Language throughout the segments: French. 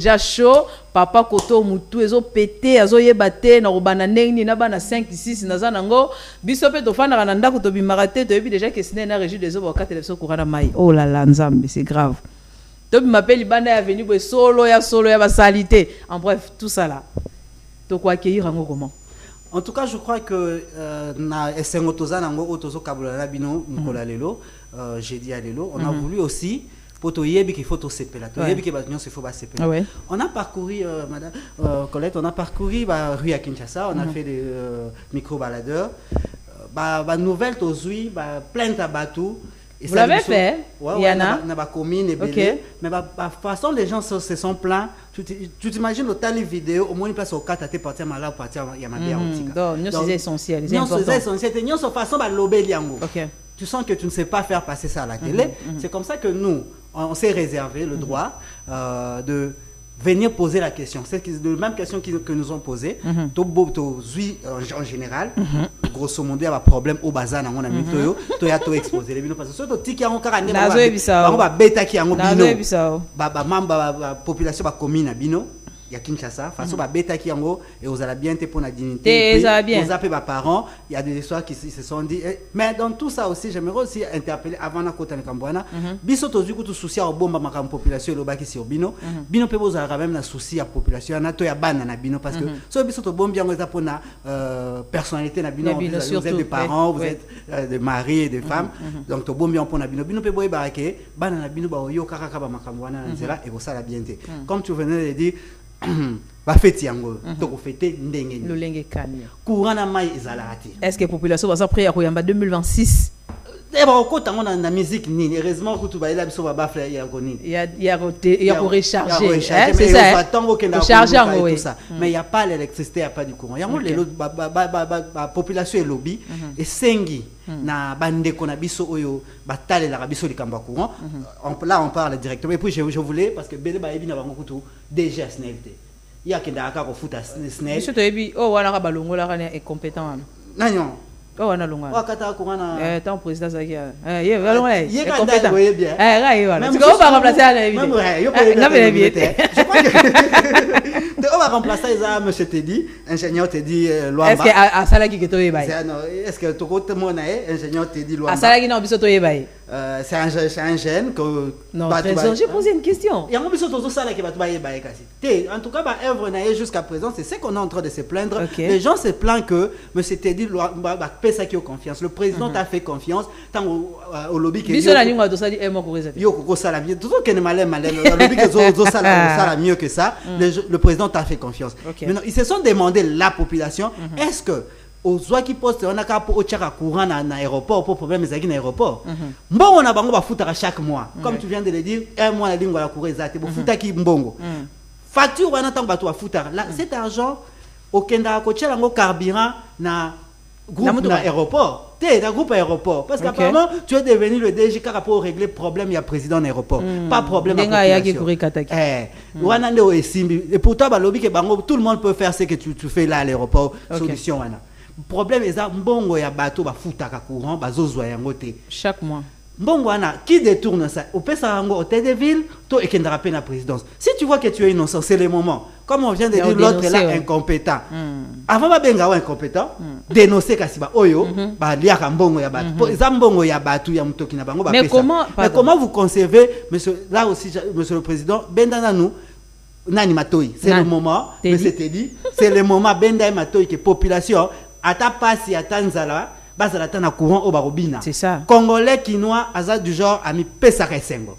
déjà chaud, papa koto mutu ezo pété azo yebate na robana nengi na bana 5 6 na zanango biso pe to fana na ndako to bimarate to yebi déjà que sine na régie des eaux ba télévision courant mai. Oh là là nzambe, c'est grave. To m'appelle banda ya venu bo solo ya basalité. En bref, tout ça là. To quoi accueillir en comment? En tout cas, je crois que na esengo toza nango otozo kabula na bino nkola lelo, j'ai dit à lelo, on a voulu aussi pour to yebi qu'il faut to sepela. To yebi que batunion se faut ba sepela. On a parcouru madame Colette, on a parcouru rue à Kinshasa, on a fait des micro baladeurs. Ba nouvelle tozui, ba plainte à Batou. Vous l'avez fait? Ouais, Yana. On a commune et belé. Mais de façon, les gens se sont plaints. Tu t'imagines le tali vidéo, au moins une place au 4 à te partir malade, partir à Yamabia. Donc, c'est essentiel. C'est essentiel. C'est une façon de l'obé liango. Tu sens que tu ne sais pas faire passer ça à la télé. C'est comme ça que nous, on s'est réservé le droit de venir poser la question. C'est la même question que nous ont posée. En général, grosso modo, il y a un problème au bazar dans mon ami. Tu as tout exposé. Parce que ce qui est en caractère, on va bêta qui est en bino. La population va commune à bino. Il y a Kinshasa, façon ba bêta qui en haut et vous allez bien te pour la dignité. Vous appelez mes parents, il y a des histoires qui se sont dit. Mais dans tout ça aussi, j'aimerais aussi interpeller avant la côte de Cambouana. Biso tozu kutu souci au bomba ma population le baki sur bino. Bino pe vous avez même la souci à population. Na to ya bana na bino parce que so biso to bombi ngo pour na personnalité na bino. Vous êtes des parents, vous êtes des maris et des femmes. Donc to bombi pour na bino. Bino pe boy barake bana na bino ba yo kaka ba makambouana na nzela et vous ça la bienté. Comme tu venais de dire ba fête yango to ko fêter ndenge le lenge kanya courant na mai ezalati. Est-ce que population va s'après ya koyamba 2026 et ba ko tango na musique ni heureusement que tu ba ila biso ba bafla ya goni ya ko recharger c'est ça tango ke na charger en tout ça mais il y a pas l'électricité, il y a pas du courant yango lelo ba population et lobby et sengi na bande ko na biso oyo batale la biso likamba courant. Là on parle directement et puis je voulais parce que bele ba ebi na bango kutu déjà snelté il y a que d'accord au foot à snel monsieur to ebi oh wana ka balongo la kana est compétent nanyo oh wana longa wakata ko wana tant président Zakia ye balongo il est compétent bien right voilà tu vas pas remplacer à la même yo je crois que on va remplacer ça monsieur Teddy ingénieur Teddy Loamba. Est-ce que à Salaki que to yeba est-ce que to ko mona ingénieur Teddy Loamba à Salaki non biso to yeba c'est un jeune que non j'ai posé une question il y a un biso to ça là qui va to yeba kasi en tout cas ba œuvre na jusqu'à présent c'est ce qu'on est en train de se plaindre. Les gens se plaignent que monsieur Teddy Loamba ba pesa qui confiance le président t'a fait confiance tant au lobby que biso la nyuma to ça dit mo ko reza yo ko ça la bien tout que ne malem le lobby que zo ça la mieux que ça le président t'a fait confiance. Maintenant ils se sont demandé la population est-ce que aux oies qui postent on a qu'à au tchaka courant na aéroport pour problème ezaki na aéroport mbongo na bango ba futaka chaque mois comme tu viens de le dire un mois la ligne la courir zate bo futaki mbongo facture wana tango bato ba futaka là cet argent au kenda ko tchela ngo carburant na groupe na aéroport na groupe aéroport parce qu'apparemment tu es devenu le DG car pour régler problème il y a président aéroport pas problème à population wana nde o esimbi et pourtant ba lobby ke bango tout le monde peut faire ce que tu fais là à l'aéroport solution wana problème est mbongo ya bato ba futaka courant bazozwa yango te chaque mois mbongo wana qui détourne ça au pesa yango hôtel de ville to ekendra pe na présidence si tu vois que tu es innocent c'est le moment comme on vient de dire l'autre est là incompétent avant ba benga wa incompétent dénoncer kasiba oyo ba liaka mbongo ya bato za mbongo ya bato ya mutoki na bango ba pesa mais comment vous concevez monsieur là aussi monsieur le président bendana nous nani matoi c'est le moment monsieur Teddy c'est le moment benda matoi que population ata pasi atanzala bazala tana courant au barobina c'est ça congolais quinois aza du genre ami pesa kasengo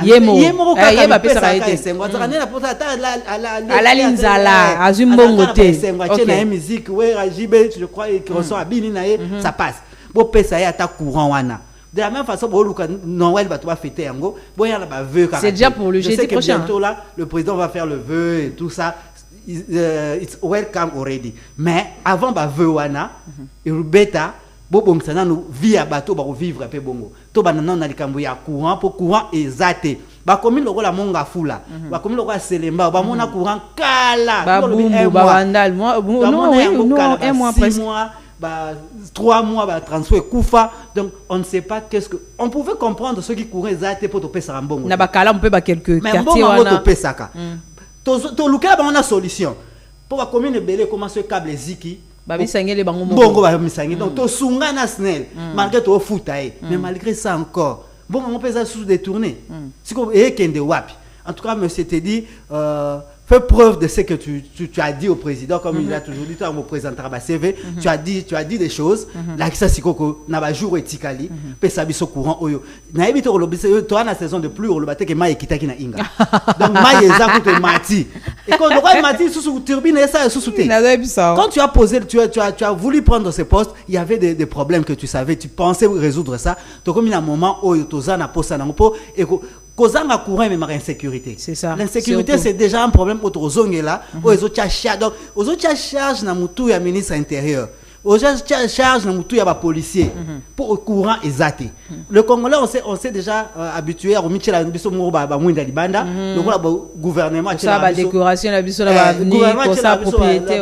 yemo ba pesa kasengo azana na pota ala linzala azumbongo te OK na musique we rajibe je crois que reçoit abini na ça passe bo pesa ya ta courant wana de la même façon bo luka Noël ba to ba fêter yango bo ya ba vœu c'est déjà pour le jeudi prochain bientôt là le président va faire le vœu et tout ça it's welcome already mais avant ba vœu wana irubeta bo bongsana no via bato ba vivre pe bongo to banana na likambo ya courant pour courant ezate ba komi lokola monga fula ba komi lokola selemba ba mona courant kala ba bumbu ba vandal moi non un mois presque 3 mois ba transfert kufa donc on ne sait pas qu'est-ce que on pouvait comprendre ceux qui couraient ezate pour to pesa mbongo na ba kala on peut ba quelques quartiers wana to pesaka toluka ba on a solution pour la commune belé comment ce câble ziki babisangele bango bongo babisangele donc to sunga na SNEL malgré to futaye mais malgré ça encore bon on peut ça sous détourner si ko e kende wapi en tout cas monsieur te dit fais preuve de ce que tu as dit au président comme il a toujours dit toi mon présenteur ba CV tu as dit des choses là qui ça sikoko na ba jour etikali pe sabiso courant oyo na ebito ko lobisa toi na saison de pluie lobate ke mai kitaki na inga donc mai eza ko mati et quand le roi mati sous turbine et ça sous quand tu as posé tu as voulu prendre ce poste il y avait des problèmes que tu savais tu pensais résoudre ça donc comme il y a un moment oyo tozana posa na po et kozanga courant mais insécurité. C'est ça. L'insécurité c'est déjà un problème autour là. Donc aux autres charge na mutu ya ministre intérieur. Aux autres charge na mutu ya ba policier pour courant exact. Le Congolais on s'est déjà habitué à remettre la biso mo ba mwinda libanda. Donc la gouvernement ça ba décoration la biso la ba avenue pour sa propriété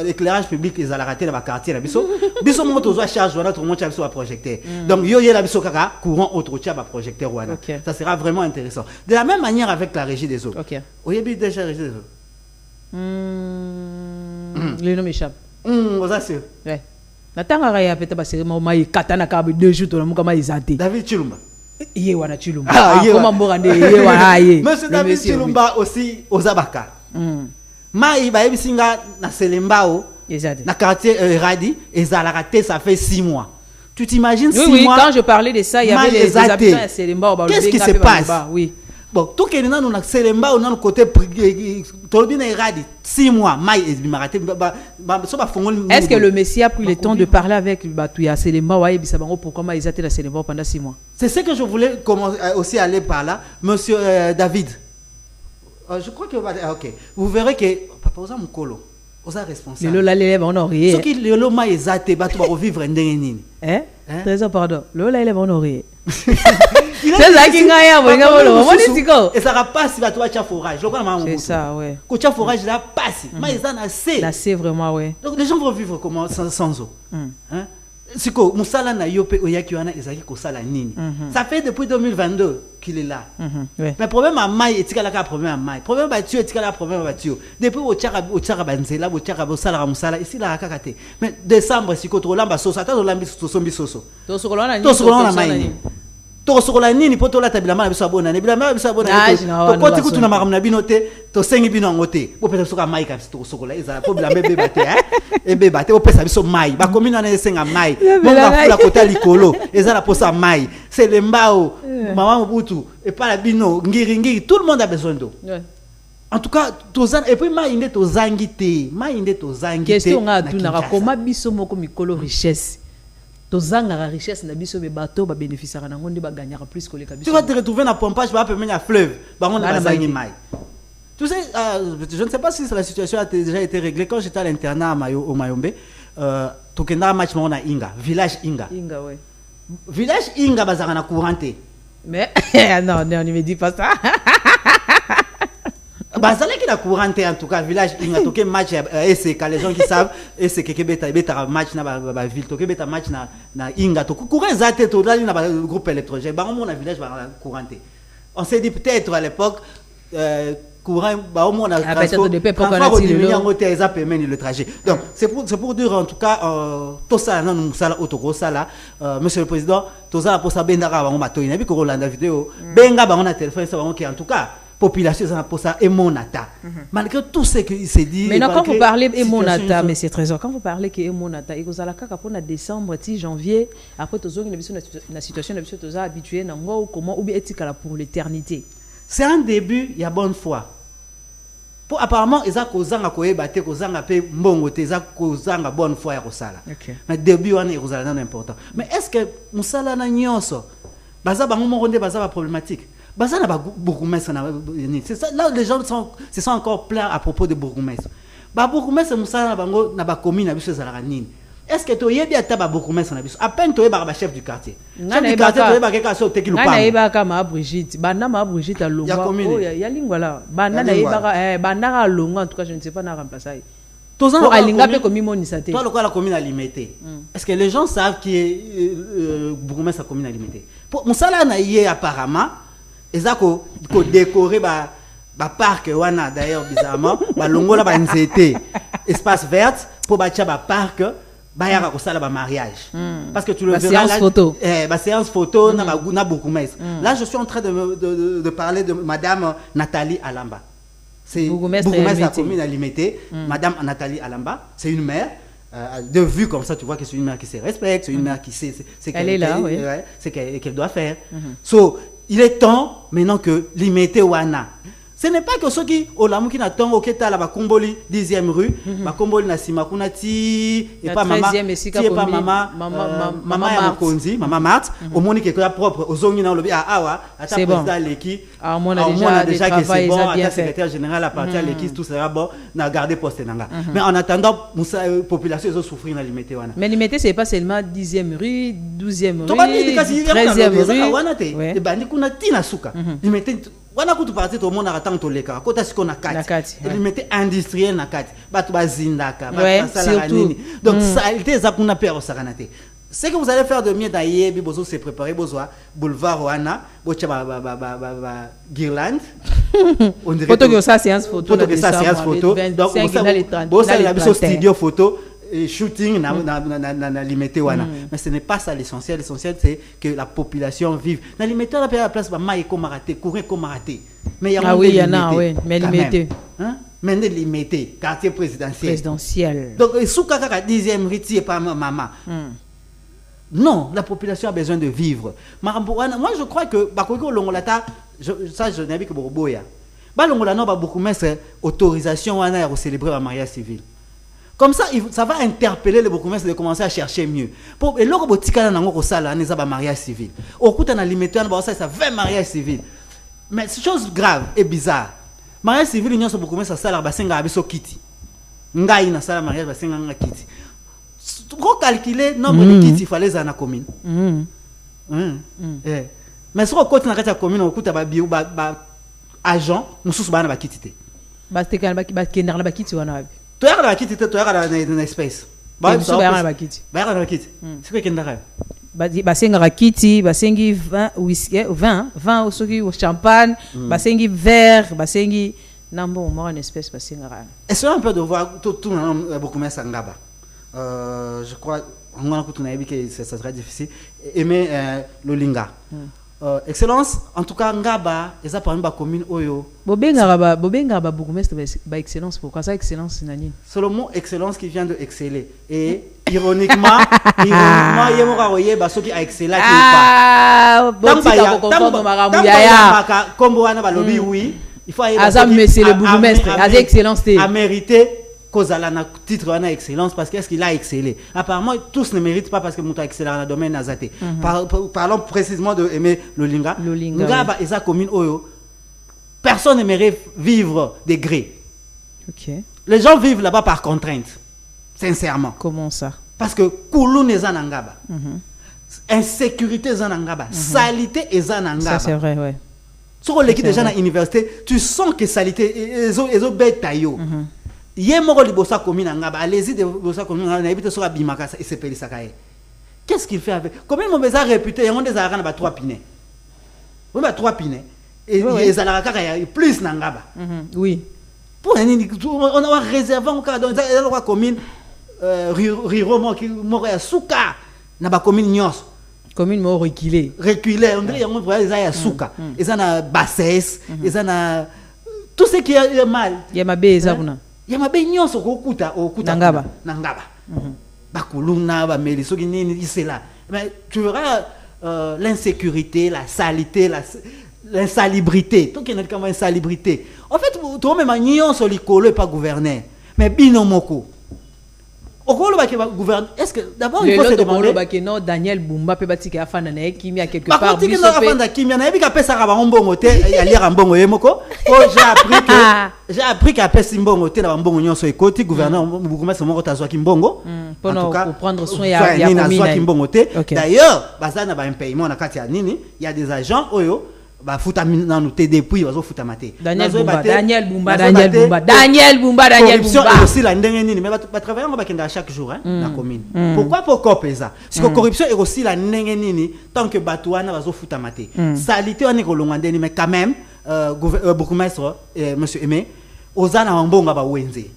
l'éclairage public les ala raté dans quartier la biso. Biso mo to charge wana to mo cha biso ba projecteur. Donc yo la biso kaka courant autre cha ba projecteur wana. Ça sera vraiment intéressant. De la même manière avec la régie des eaux. OK. Oyebi déjà régie des eaux. Le nom m'échappe. Vous assure. Ouais. Natanga raya peta ba serema o mai katana ka 2 jours to na muka mai zate. David Chilumba. Yé wana Chilumba. Comment mbora yé wana yé. Monsieur David Chilumba aussi Ozabaka. Mai ba ebisinga na Selembao. Exact. Na quartier Radi ezala raté ça fait 6 mois. Tu t'imagines 6 mois? Oui, quand je parlais de ça, il y avait des habitants à Selembao. Qu'est-ce qui se passe? Oui. Bon, tout ce qui est dans le Selembao, dans le côté Radi 6 mois, mai est-ce que le Messie a pris le temps de parler avec Batouya Selembao et Bisabango pourquoi ils étaient à Selembao pendant 6 mois? C'est ce que je voulais aussi aller par là, monsieur David. Je crois que ok, vous verrez que papa Oza Mukolo, Oza responsable. Le l'élève on aurait. Ce qui le loma ezate batu ba vivre ndenge nini. Très pardon. Le l'élève on aurait. C'est ça qui ngaya bo ngabolo. Moni tiko. Et ça va pas si batu cha forage. C'est ça ouais. Ko cha forage là passe. Mais ils en a assez. Là c'est vraiment ouais. Donc les gens vont vivre comment sans eau. Hein? Siko musala na yope oyaki wana ezaki ko sala nini. Ça fait depuis 2022 qu'il est là. Mais problème à mai etikala ka problème à mai. Problème ba tu etikala problème ba tu. Depuis o tchaka banzela o tchaka bo sala musala ici la kakate. Mais décembre siko to lamba sosa ta to lambi to sombi soso. To sokolona ni. To sokolona mai. To sokolona nini poto la tabila biso abona ne bilama biso abona to koti kutu na makamna bino te to sengi bino ngote bo pesa soka mai ka to sokola eza po bilama bebe bate e bebe bate o pesa biso mai ba komina na senga mai mo ba fula kota likolo eza la posa mai c'est le mbao mama mobutu et pas la bino ngiri tout le monde a besoin d'eau. En tout cas tozan et puis mai inde tozangi te question nga tunaka koma biso moko mikolo richesse. Tozanga richesse na biso be bateau ba bénéficiera na ngondi ba gagnera plus que les biso. Tu vas te retrouver na pompage ba pemer na fleuve ba on na bazangi mai. Tu sais je ne sais pas si la situation a déjà été réglée quand j'étais à l'internat au Mayombe tokenda match na Inga village Inga. Inga ouais. Village Inga bazanga na couranté. Mais non ne me dis pas ça. Bazala qui la couranté en tout cas village Inga toke match SK les gens qui savent SK beta match na ba ville toke beta match na Inga to courir zate to là na groupe électrogène ba on na village ba couranté. On s'est dit peut-être à l'époque courant ba on a transport le trajet. Donc c'est pour dire en tout cas tout ça non ça autoro ça là monsieur le président tout ça pour ça bendaka ba on bato ina bi ko Rolanda vidéo benga ba on a téléphone ça ba en tout cas population ça pour ça et monata malgré tout ce qu'il s'est dit. Mais quand vous parlez et monata mais c'est trésor quand vous parlez que et monata et vous allez kaka pour na décembre janvier après tous la situation na biso toza habitué na ngo comment ou bien etikala pour l'éternité. C'est un début, il y a bonne foi. Pour apparemment ils a kozanga koyeba te kozanga pe mbongo te za kozanga bonne foi ya kosala. Mais début on est kozala important. Mais est-ce que musala na nyonso baza bango mo ronde baza ba problématique. Baza na ba bourgmestre na c'est ça là les gens se sont encore plaints à propos de bourgmestre. Ba bourgmestre musala na bango na ba commune na biso zala nini. Est-ce que tu yebi ata ba bourgmestre na biso à peine tu ba chef du quartier. Chef du quartier tu ba keka so teki lupango. Na yeba ka ma Brigitte, bana ma Brigitte alongwa. Oh ya lingwa là. Bana na yeba bana ka longwa en tout cas je ne sais pas na remplacer. Tozan alinga pe komi monisa te. Toi le quoi la commune limitée. Est-ce que les gens savent qui est bourgmestre commune limitée? Pour musala na yé apparemment ezako ko décorer ba ba parc wana d'ailleurs bizarrement ba longola ba nzete espace vert pour bâtir ba parc bayaka ko sala ba mariage parce que tu le verras là séance photo na bourgmestre. Là je suis en train de parler de madame Nathalie Alamba. C'est bourgmestre de la commune à Limité. Madame Nathalie Alamba, c'est une mère. De vue comme ça, tu vois que c'est une mère qui se respecte, c'est une mère qui sait elle est là, oui. C'est qu'elle doit faire. So, il est temps maintenant que Limité wana. Ce n'est pas que ceux qui au lamu qui n'attendent au Keta la Bakomboli 10e rue, Bakomboli na Simakuna ti et pas maman, ti et pas maman ya Konzi, maman Marthe, au monde qui est propre aux zongi na lobi awa, ata président l'équipe, on a déjà que c'est bon, ata secrétaire général à partir de l'équipe tout sera bon, na garder poste nanga. Mais en attendant, la population ils ont souffrir na Limité wana. Mais Limité c'est pas seulement 10e rue, 12e rue, 13e rue, et bandi kuna tina suka. Limité wana kutu parti to mona ratang to leka kota siko na kati il mettait industriel na kati batu bazindaka basala nini donc ça était za kuna père sakanate. Ce que vous allez faire de mieux d'ailleurs bozo se préparer bozoa boulevard wana bocha ba guirlande on dirait photo que ça séance photo donc bossa la biso studio photo shooting na limité wana mais ce n'est pas ça l'essentiel. L'essentiel c'est que la population vive na limité la place ba mai ko maraté courir ko maraté mais il y en a mais limité hein mais limité quartier présidentiel donc sous kaka 10e riti et pas maman non, la population a besoin de vivre. Moi je crois que bakoko longolata ça je n'ai vu que boboya ba longola no ba beaucoup mettre autorisation wana ya célébrer le mariage civil. Comme ça, ça va interpeller les bourgmestres de commencer à chercher mieux. Pour et lors botika na ngoko sala neza ba mariage civil. Okuta na limité na ba ça 20 mariage civil. Mais c'est chose grave et bizarre. Mariage civil union so bourgmestre sala ba senga abiso kiti. Ngai na sala mariage ba senga nga kiti. Pour calculer nombre de kiti il fallait za na commune. Mais sur côté na kati ya commune okuta ba bio ba agent mususu bana ba kiti te. Ba tekana ba kender na ba kiti wana. Tu as la kit, tu as la espèce. Bah, tu as la kit. Bah, la kit. C'est quoi qui est derrière? Bah, c'est un kit, bah, c'est 20 whisky, 20 au champagne, bah, c'est verre, bah, c'est nambo, moi, une espèce, bah, c'est un. Est-ce un peu de voir tout beaucoup moins sangaba? Je crois, on a dit que ça serait difficile. Aimer l'olinga. Excellence, en tout cas, ngaba, ils ont parlé de la commune Oyo. Bobenga ba bourgmestre ba excellence. Pourquoi ça excellence nani? C'est le mot excellence qui vient de exceller. Et ironiquement, il y a ba ceux qui a excellé qui pas. Comme wana ba lobby oui, il faut azam monsieur le bourgmestre, az excellence a mérité cause à la titre wana excellence parce qu'est-ce qu'il a excellé. Apparemment tous ne méritent pas parce que muta excellent dans le domaine nazaté. Parlons précisément de aimer l'olinga. Ngaba eza commune Oyo. Personne n'aimerait vivre des grés. Ok. Les gens vivent là-bas par contrainte. Sincèrement. Comment ça? Parce que koulou n'est pas nangaba. Insécurité est nangaba. Salité est nangaba. Ça c'est vrai, ouais. Sur l'équipe des gens à l'université, tu sens que salité est au bête taillot. Yemoro libosa commune nangaba. Allez-y de libosa commune nangaba. N'habite sur Abimaka et c'est peli sakaye. Qu'est-ce qu'il fait avec? Combien de mauvais réputé? Il y a des arènes à 3 pinets. Oui, mais 3 pinets. Et les alaraka plus nangaba. Oui. Pour on a réservé encore dans la commune Riromo qui morait à Souka na ba commune Nyos. Commune mo reculé. Reculé, on dirait on voit les à Souka. Ils en a bassesse, ils en a tout ce qui est mal. Ya mabe ezabuna. Ya mabe Nyos okuta nangaba. Ba kuluna ba meliso qui nini c'est là. Mais tu verras l'insécurité, la saleté, l'insalubrité. Tout qui est comme insalubrité. En fait, toi même Nyon sur l'école et pas gouverneur. Mais binomoko. Au rôle de gouverner, est-ce que d'abord il faut se demander non Daniel Bumba peut bâtir à fin d'année qui mis à quelque part. Par contre, il y a un fan qui m'a dit qu'après ça va un bon hôtel, il y a lire un bon yemoko. J'ai appris qu'après c'est un bon hôtel, un bon union sur les côtés, gouverneur beaucoup moins sur mon côté à Kimbongo. En tout cas, pour prendre soin il y a Kimbongo. D'ailleurs, bazana ba un paiement na kati ya nini, il y a des agents oyo ba futa na nous depuis bazo futa maté. Daniel Bumba. Corruption est aussi la ndenge nini mais ba travailler on va kenda chaque jour na commune. Pourquoi pour copesa? Parce que corruption est aussi la ndenge nini tant que batuana bazo futa maté. Salité on est ko longandeni mais quand même bourgmestre monsieur Aimé ozana mbonga ba wenze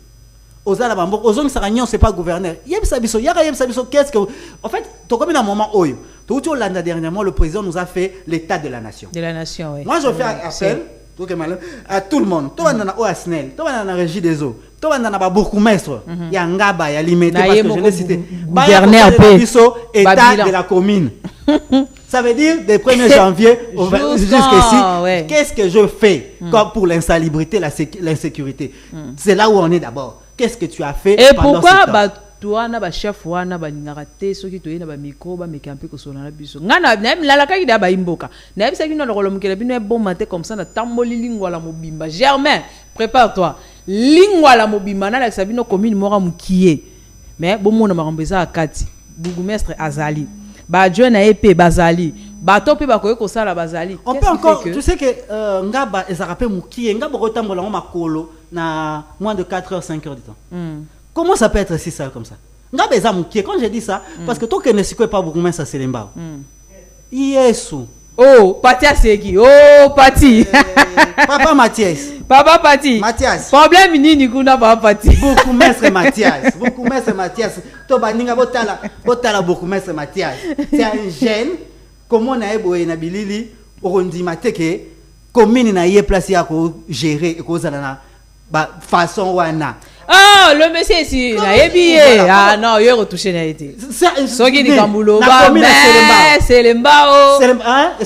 ozana ba mbonga ozongi sakanyo c'est pas gouverneur yebisa biso qu'est-ce que en fait to comme un moment oyo to uti olanda dernièrement le président nous a fait l'état de la nation oui. Moi je fais appel à tout le monde to bana na OASNEL to bana na régie des eaux to bana na ba bourgmestre ya ngaba ya limité parce que je l'ai cité gouverneur biso état de la commune. Ça veut dire des 1er janvier jusqu'ici, ouais. Qu'est-ce que je fais comme pour l'insalubrité, l'insécurité? C'est là où on est d'abord. Qu'est-ce que tu as fait et pendant pourquoi ce temps? Toi na ba chef wana ba ngaraté soki to yena ba micro ba mekampe ko sona na biso ngana na la ka ida ba imboka na bisa kino lokolo mukela bino e bon matin comme ça na tamboli lingwa la mobimba Germain prépare-toi lingwa la mobimba na la sabino commune mora mukié mais bon mona marambeza akati bourgmestre azali ba joina ep bazali ba topi ba koyeko sala bazali on peut encore tu sais que ngaba ezarape mukié ngaba rotambola makolo na moins de 4 heures 5 heures du temps. Comment ça peut être si ça comme ça? Ngaba eza mukié quand j'ai dit ça parce que toi que ne sikwe pas beaucoup mais ça c'est lemba. Yesu. Oh, Pati Aseki. Oh, Pati. Papa Mathias. Papa Pati. Mathias. Problème nini kuna Papa Pati. Beaucoup maître Mathias. Beaucoup maître Mathias. To baninga botala beaucoup maître Mathias. C'est un jeune comment na eboye na bilili ondi mateke commune na ye place ya ko gérer et ko zana ba façon wana. Ah, le monsieur ici, il a ébillé. Ah non, il a retouché n'a été. Sogi di Kambulo, c'est l'embao.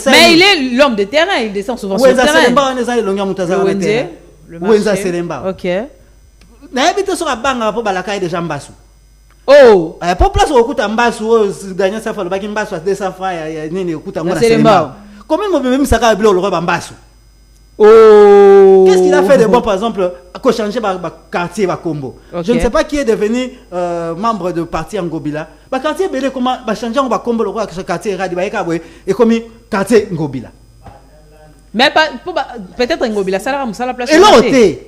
Mais il est l'homme de terrain, il descend souvent sur le terrain. C'est l'embao. Ok. Na ébité sur la banque pour balakaï de Jambassou. Oh. Pour place au coup d'ambassou, Daniel Safal, Bakim Bassou, 200 francs, il y a Nini au coup d'ambassou. C'est l'embao. Comment même ça a bleu le roi Bambassou? Oh. Qu'est-ce qu'il a fait de bon, par exemple, à changer le quartier Combo? Okay. Je ne sais pas qui est devenu membre de parti Ngobila. Le quartier Bélé, comment changer le Combo, le roi, quartier Radi, et comme quartier Ngobila. Mais peut-être Ngobila, ça la place. Et l'autre,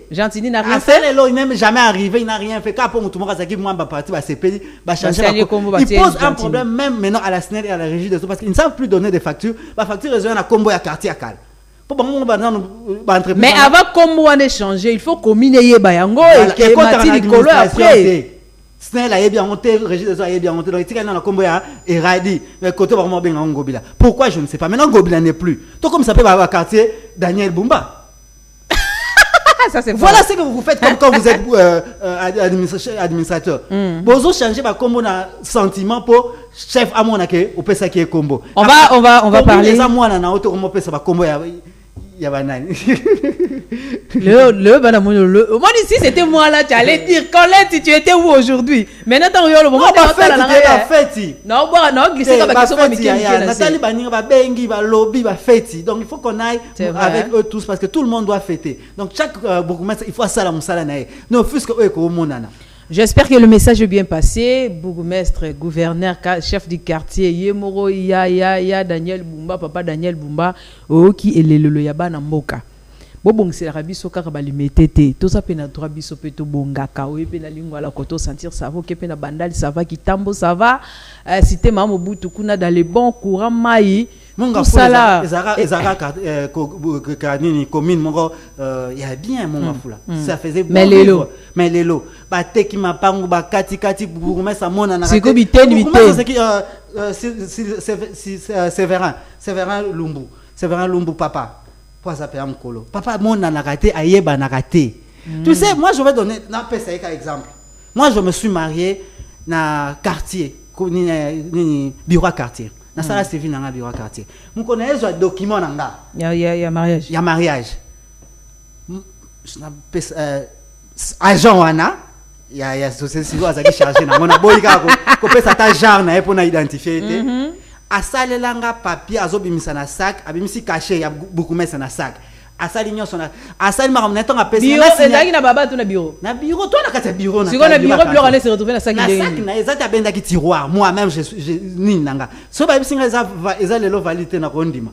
Gentini n'a rien fait. Il n'est jamais arrivé, il n'a rien fait. Quand tout le monde a dit, moi, parti, c'est pays, changer le Combo. Il pose un problème même maintenant à la SNEL et à la régie de tout, parce qu'ils ne savent plus donner des factures. La facture est à Combo et à quartier à Cal. Mais avant comme on échanger, il faut combiner bayango et Martin Nicolo après. Snell a bien monté, Régis a bien monté, donc il y a un combo et Radi, mais côté vraiment bien en Ngobila. Pourquoi je ne sais pas. Maintenant Ngobila n'est plus. Tout comme ça peut avoir quartier Daniel Bumba. Ça, c'est voilà ce que vous faites comme quand vous êtes administrateur. Vous changez par combo na sentiment pour chef à mon aké au pesa qui est combo. On va parler. Les amours na auto combo pesa ba combo moi ici c'était moi là, tu allais dire Colette, tu étais où aujourd'hui? Maintenant t'as eu le moment de faire la fête. Non, glisser comme ça Nathalie Baninga ba bengi ba lobby ba fête. Donc il faut qu'on aille avec eux tous parce que tout le monde doit fêter. Donc chaque bourgmestre il faut ça la musala nae. Non fusque eux ko monana. J'espère que le message est bien passé. Bourgmestre, gouverneur, chef du quartier, Yemoro, ya Daniel Bumba, papa Daniel Bumba, qui est le yaba na mboka. Bon, c'est la rabiso karabali metete. Tout ça pena droit biso peto bongaka. Oui, pena lingua la koto sentir ça va, pena bandal ça va, kitambo ça va. Cité maman Mobutu kuna dans les bons courants maï. Mon ça commune mon il y a bien mon fou là ça faisait mais les lots ba teki mapangu ba kati bourgmestre mona na c'est comme Séverin Lumbu papa pour ça payer mkolo papa mona na raté ayeba na raté. Tu sais moi je vais donner un exemple. Moi je me suis marié na quartier ni bureau quartier. Na sala c'est venu dans bureau quartier. Mon connais un document nanga. Il y a mariage. Il y a mariage. Agent wana il y a société qui chargé na mona boyika ko pesa ta genre na pour na identifier té. Asale langa papier azobimisa na sac, abimisi caché ya beaucoup mais na sac. Asali nyoso na asali ma ramener ton apesi na baba tu na bureau. Na bureau toi na kata bureau na. Si on a bureau plus on se retrouver na sac na sac na ezata benda ki tiroir. Moi même je ni nanga. So ba bisinga eza lelo valité na kondima.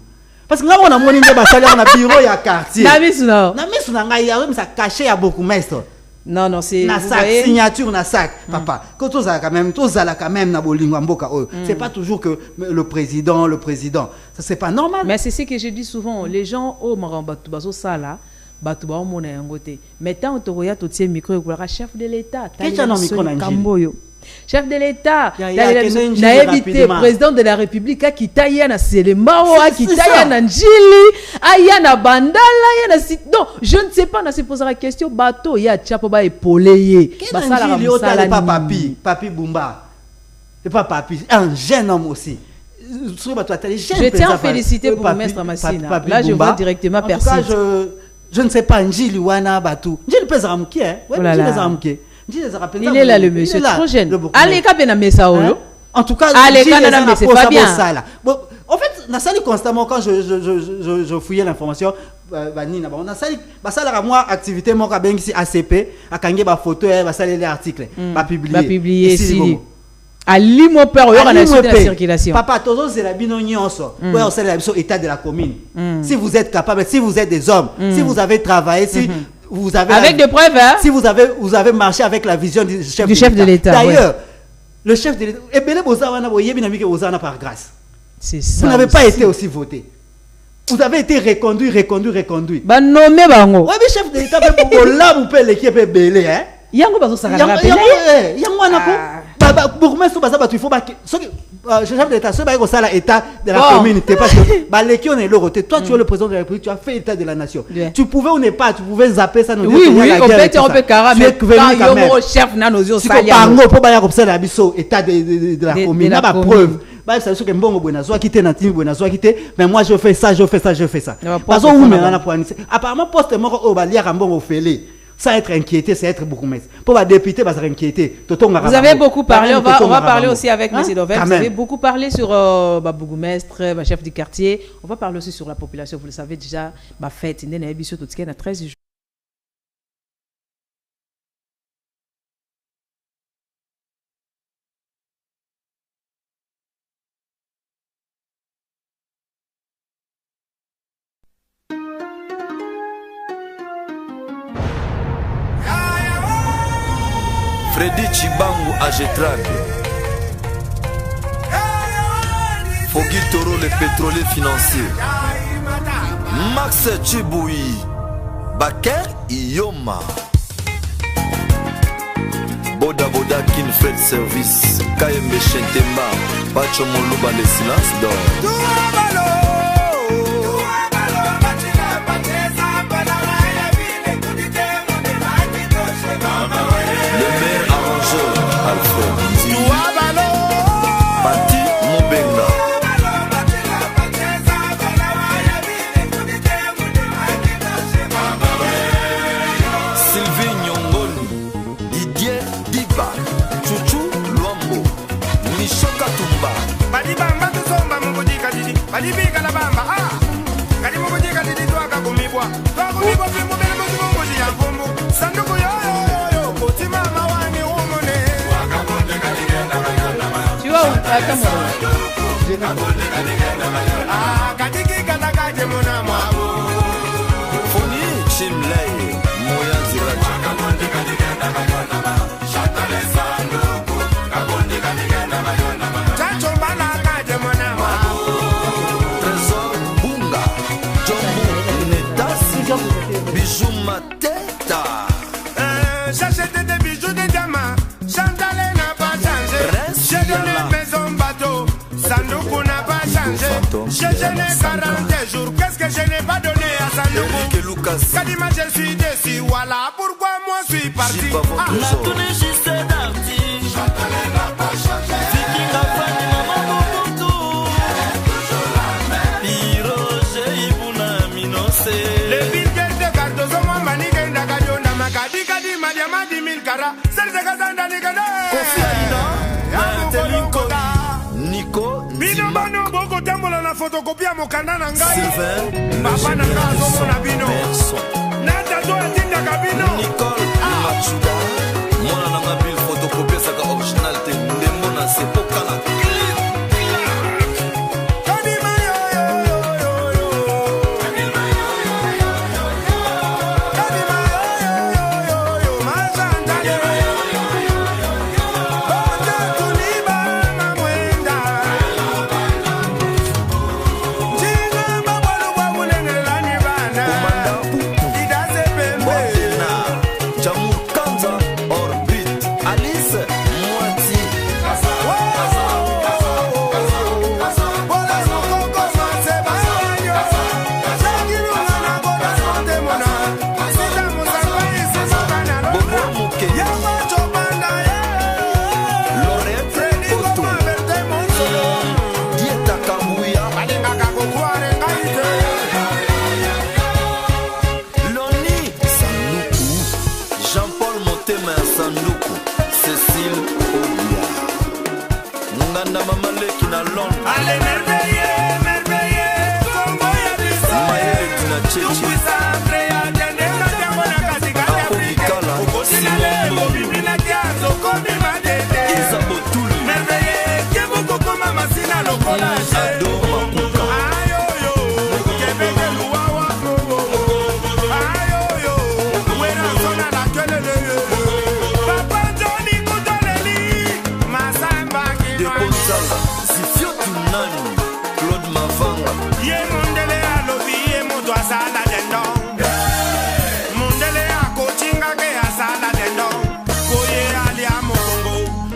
Parce que là on a moni nde basali na bureau ya quartier. Na misu na. Na misu na ngai ya ça caché ya beaucoup maître. Non, c'est... Na sac, voyez? signature na sac. Papa, quand on a quand même na bolingo mboka oyo. C'est pas toujours que le président. Ça c'est pas normal. Mais c'est ce que je dis souvent. Les gens, oh, marambatu bazo sala, batu ba omona yango te. Mais tant to roya to tie micro ko la chef de l'État. Chef de l'État, président de la République, qui taille na Selemao, qui taille na Njili, aya na Bandala, ya na non, je ne sais pas, na se poser la question, bateau, ya chapo ba épaulé. Papi Bumba. Et pas papi, un jeune homme aussi. Je tiens à féliciter pour Maître Massina. Là, je vois directement personne. En tout cas, je ne sais pas, Njili wana batou. Njili pèse ramouki, hein? Ouais, Njili pèse ramouki. Il est là le monsieur, trop jeune. Allez, en tout cas, c'est pas bien. Bon, en fait, Nassali constamment quand je fouillais l'information, Nina, on a sali, moi activité mon cabin ici ACP, à Kangé ba photo, ba sali les articles, ba publier ici. Ali mon père, on a la circulation. Papa, tous c'est la bino nyonso. Ouais, on sait la état de la commune. Si vous êtes capable, si vous êtes des hommes, si vous avez travaillé, si vous avez avec des preuves, hein? Si vous avez marché avec la vision du chef de l'État. D'ailleurs, le chef de l'État, par grâce. C'est ça. Vous n'avez pas été aussi voté. Vous avez été reconduit. Bah nommé bango. Ouais, mais chef de l'État pour là vous pouvez l'équipe belé, hein. Yango bazo saka rappeler. Yango anako. Bourgmestre baza tu faut ba chef de l'État, ce bail ça l'état de la communauté parce que bah l'équipe on est le roté. Toi tu es le président de la République, tu as fait état de la nation. Tu pouvais ou n'est pas, tu pouvais zapper ça nous dire. Oui, on peut carrément quand chef na nos yeux ça. Si bango pour ba comme ça la biso état de la commune, na ba preuve. Bah ça que mbongo bona zo quitter na team bona zo quitter, mais moi je fais ça. Parce que vous maintenant pour apparemment poste moko o ba liaka mbongo félé. Sans être inquiété, c'est être beaucoup mieux. Pour la députée, va s'inquiéter. Vous avez beaucoup parlé, on va parler aussi avec M. Dovel. Vous avez beaucoup parlé sur bourgmestre, chef du quartier. On va parler aussi sur la population. Vous le savez déjà, ma fête, il y a une 13 jours. Freddy Chibangu Agetrag, Fogui Toro le pétrolier financier, Max Chiboui, Baker Iyoma, Boda Kinfeld Service, KMB Chentema, Pacho Moluba le silence d'or. Pati Mobenga, Sylvie Nyongoni, Didier Diba, Chouchou Luambo, Micho Katumba. Badibamba tuzomba mubudika didi, badibika la bamba kadi mubudika didi twaka kumibwa vimubele muzimunguzi ya mvumbu sanduku yo kotima mawani umune. Foni Chimley, Moya Ziraja. Trésor Bunga, Jombo Netas, Bijou Mateta. J'achète des bijoux de diamants, Chantal n'a pas changé. J'ai donné maison bateau, Sandoku n'a pas changé. J'ai gêné 40 jours, qu'est-ce que je n'ai pas donné à Sandoku? Kadima je suis déçu, voilà pourquoi moi je suis parti. La tournée juste d'artiste, Chantal n'a pas changé. Viking a fait maman Mobutu, toujours la même. Piroge Ibuna Minose. Les billes de cartes sont mon manique d'Akadionda Makadi Kadi Madiama 10 000 carats. Celle de Kazanda Nikada. Kofi Aïda, Nico Bino Bano Boko Tambola na photocopie Mokanda Nangai. Sylvain, Papa Nanga Zomona Bino. Nata Doa Tinda Kabino. Nicole Machuda, Mona Nanga Bill photocopie Saka originalité. Ndemona Sepokala. Maza Gilles Obia Nganda Mamaleki na Londres. Allez, merveilleux, merveilleux, Congo ya biso. Mayele Tina Cheche. Tukwisa Freya, Tendeka, Tiamona, Kasika, Afrique. Okosina lebo, bibina kiazo, komi madede. Isa Botuli. Merveilleux, Kevo Kokoma Masina Lokola. Ado Makuka. Ayoyo, Kebeke Luwawa. Ayoyo, Wera Sona la Kelele. Papa Johnny Kutoleli, Masamba Kinwa. Deposala Zifio Tunani Claude Mavanga. Ye mundele alobi ye mutu asala dendong. Mundele akochinga ke asala dendong. Koye alia mokongo.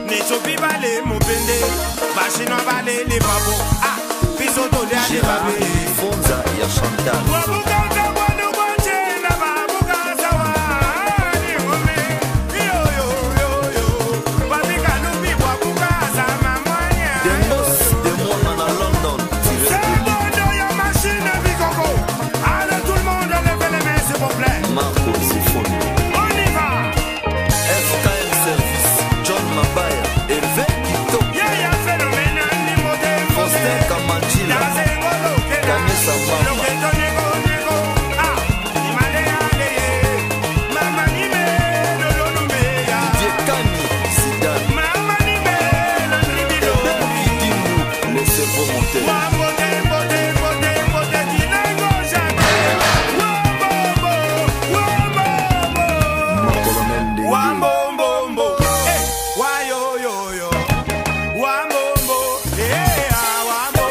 Nechopi bale mupende. Bashino bale le babo. Ah, piso tole ale babe. Fonza ya Chantal. Wabuka kabwanu bonche na babuka sawa. Ni ngome. Yo yo yo yo. Wabika lupi wabuka sama mwanya. Demos de Mona na London. C'est bon, yo machine Bikoko. Allez tout le monde, levez les mains s'il vous plaît. Marco Zifoni. On y va. FKM Service. John Mabaya. Hervé Kito. Yaya phénoménal, ni modèle, Faustin modèle. Kamantila. Yaze ngolo, kena. Kamesa Mama. Loketo nego, nego. Ah, ni male aleye. Mama ni me, lolo nume ya. Diekani Zidane. Mama ni me, Landry Bilo. Kidimu. Le cerveau monté. Wa bote, bote, bote, bote, dinango jamais. Wa bombo, wa bombo. Colonel de Wambombo, eh, wa yo yo yo. Wambombo, eh, ah, wambo.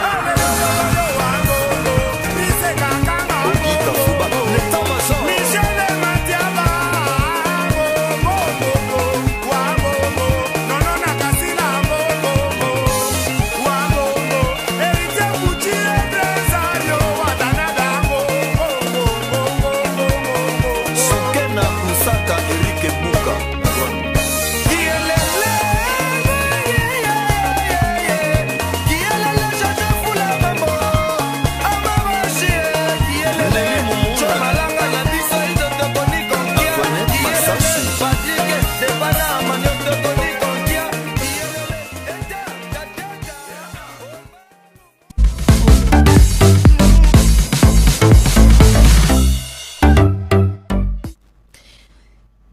Ale yo yo yo, wambombo. Rise kakama, Okita Fuba. L'état-major. Michel Matiaba, wambombo, wambombo. Nono nakasila, wambombo, wambombo. Erite Buchi, empresario, watanaga, wambombo. Sukena Kusaka Eric Buka.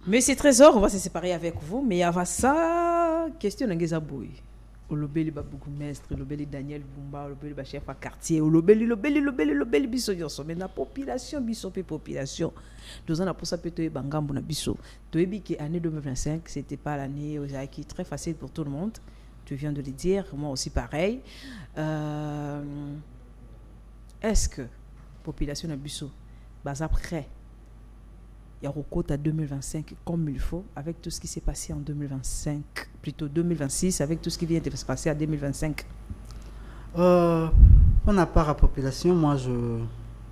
Monsieur Trésor, on va se séparer avec vous, mais avant ça, question d'Angeza Boy. Olobeli Babougumestre, Olobeli Daniel Bumba, Olobeli chef à quartier, Olobeli biso yoso, mais la population biso pe population. Nous en a pour ça peut-être bangambo na biso. Toebi que année 2025, c'était pas l'année qui est très facile pour tout le monde. Tu viens de le dire, moi aussi pareil. Est-ce que population na biso basa prêt il y a recours à 2025 comme il faut, avec tout ce qui s'est passé en 2025, plutôt 2026, avec tout ce qui vient de se passer à 2025? On n'a pas la population, moi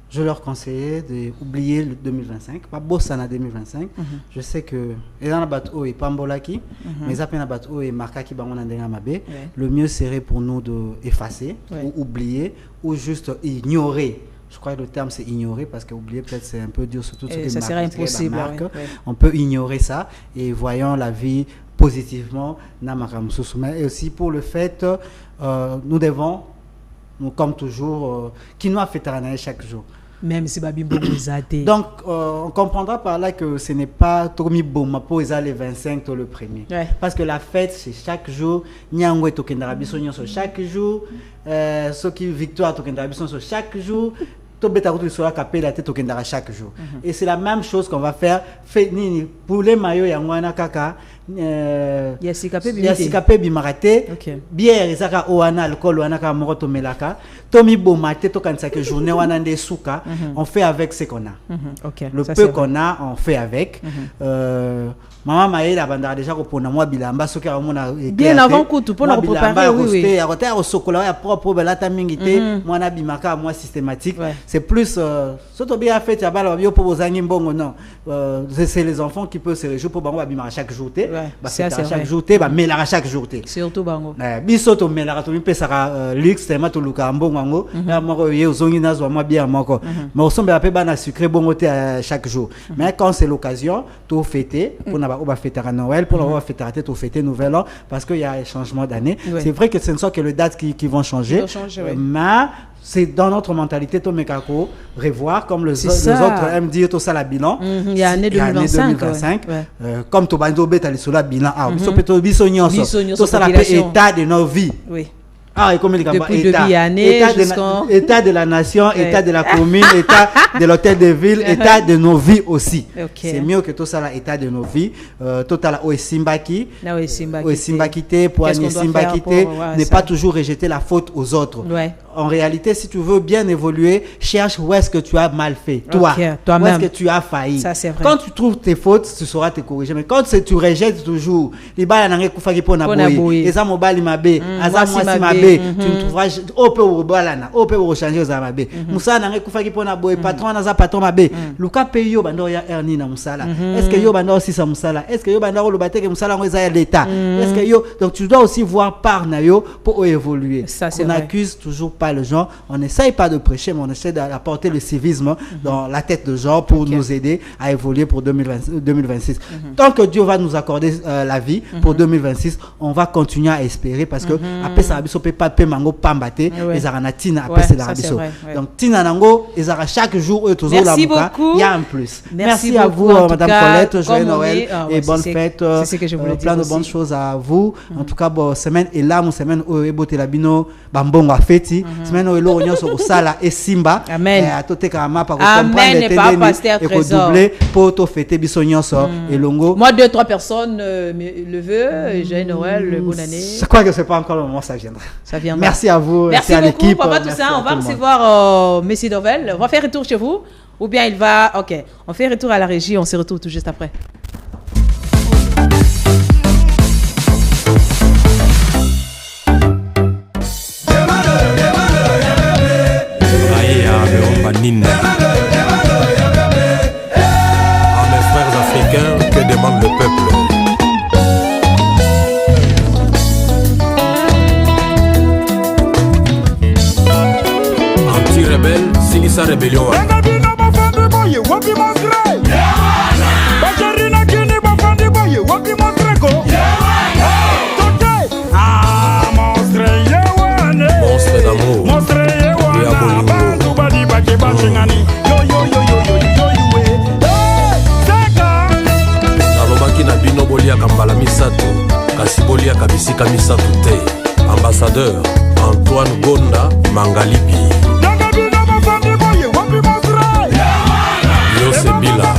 je leur conseillais d'oublier le 2025, pas bosser en 2025. Je sais que et dans la bateau et Pambolaki, mais après la bateau et Markaki Bangonandena Mabe, le mieux serait pour nous d'effacer ou oublier ou juste ignorer. Je crois que le terme c'est ignorer parce qu'oublier peut-être c'est un peu dur, surtout ce que ça serait impossible. On peut ignorer ça et voyons la vie positivement. Et aussi pour le fait, nous devons, comme toujours, qui nous a fait chaque jour. Même si Babimbo Zate. Donc, on comprendra par là que ce n'est pas Tomi Boma pour les 25 le premier. Parce que la fête, c'est chaque jour. Nyangwe Tokendarabiso chaque jour. Ce qui victoire Tokendarabiso chaque jour. Chaque jour. Et c'est la même chose qu'on va faire pour les maillots Yangwana Kaka. Yasikapé Bimarate. Bière Isaka Oana, alcool Oanaka Moroto Melaka. Tomi Bomate Tokansake journée Wanande Souka. On fait avec ce qu'on a. Le peu qu'on a, on fait avec. Maman Maïla Bandara déjà pour moi bilamba ce qui a bien avant coup tout pour nous préparer oui à côté au chocolat à propre belata mingité moi na bimaka moi systématique c'est plus surtout bien fait ya bala bio pour bozangi mbongo non c'est les enfants qui peuvent se réjouir pour bango bimaka chaque jour chaque jour ba melara chaque jour surtout bango biso to melara to pesa luxe tellement to luka mbongo ngo na moko ye ozongi nazo moi bien moko mais on sombe pe bana sucré bongo chaque jour mais quand c'est l'occasion to fêter pour na on va fêter à Noël, pour on va fêter à tête au fêter Nouvel An, parce qu'il y a un changement d'année. C'est vrai que ce ne sont que les dates qui vont changer, mais c'est dans notre mentalité, Tomekako, revoir, comme les autres aiment dire, tout ça, la bilan. Il y a l'année 2025. Comme Tobando Bet, sur la bilan. Tout ça, la état de nos vies. Oui. Ah, et comme il depuis état de la nation, état de la commune, état de l'hôtel de ville, état de nos vies aussi. C'est mieux que tout ça, l'état de nos vies. Tout ça, Simbaki, ne pas toujours rejeter la faute aux autres. En réalité, si tu veux bien évoluer, cherche où est-ce que tu as mal fait. Où est-ce que tu as failli. Ça, c'est vrai. Quand tu trouves tes fautes, tu sauras te corriger. Mais quand tu rejettes toujours, les balles n'ont pas pour naboyer, les amobali mabé, azamwasi mabé, tu ne trouveras au peu au balana, au peu au changer aux amabé. Moussa n'a pas pour naboyer, patron n'a patron mabé. Luka payo bando ya erni na musala. Est-ce que yo bando aussi sa musala? Est-ce que yo bando le batte que musala on est l'état? Est-ce que yo donc tu dois aussi voir par nayo pour évoluer. On accuse toujours pas les gens, on n'essaye pas de prêcher, mais on essaie d'apporter le civisme dans la tête de gens pour nous aider à évoluer pour 2026. Tant que Dieu va nous accorder la vie pour 2026, on va continuer à espérer parce que après ça peut pas mango pambate les aranatina après c'est l'arabiso. Donc tina nango les ara chaque jour eux toujours là il y a un plus. Merci à vous madame Colette, joyeux Noël et bonne fête. Plein de bonnes choses à vous. En tout cas bon semaine et là mon semaine au ebote labino bambongo a fêti. Semaine où l'on est sur Sala et Simba. Amen. À tout comprendre les télévisions et pour doubler pour tout fêter bisognon et longo. Moi 2-3 personnes le veut. Joyeux Noël, bonne année. Je crois que c'est pas encore le moment, ça viendra. Ça viendra. Merci à vous. Merci à beaucoup, l'équipe. Papa Toussaint. On va recevoir Messi Dovel. On va faire un tour chez vous. Ou bien il va. Ok. On fait un retour à la régie. On se retrouve tout juste après. Nina. À mes frères africains, que demande le peuple? Anti-rebelle, Silissa Rébellion. Monstre d'amour. Nalobaki na bino boliaka mbala misato kasi boliaka bisika misato te. Ambassadeur Antoine Gonda Mangalipi Yose Bila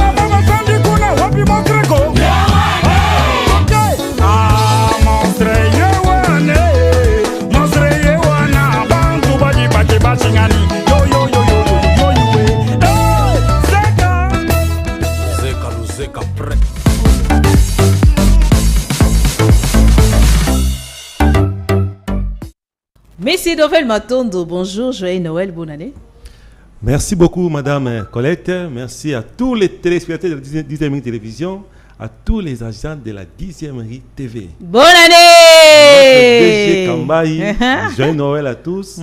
Messi Dovel Matondo, bonjour, joyeux Noël, bonne année. Merci beaucoup, Madame Colette. Merci à tous les téléspectateurs de la 10e télévision, à tous les agents de la 10e TV. Bonne année! DG Kambaï, joyeux Noël à tous.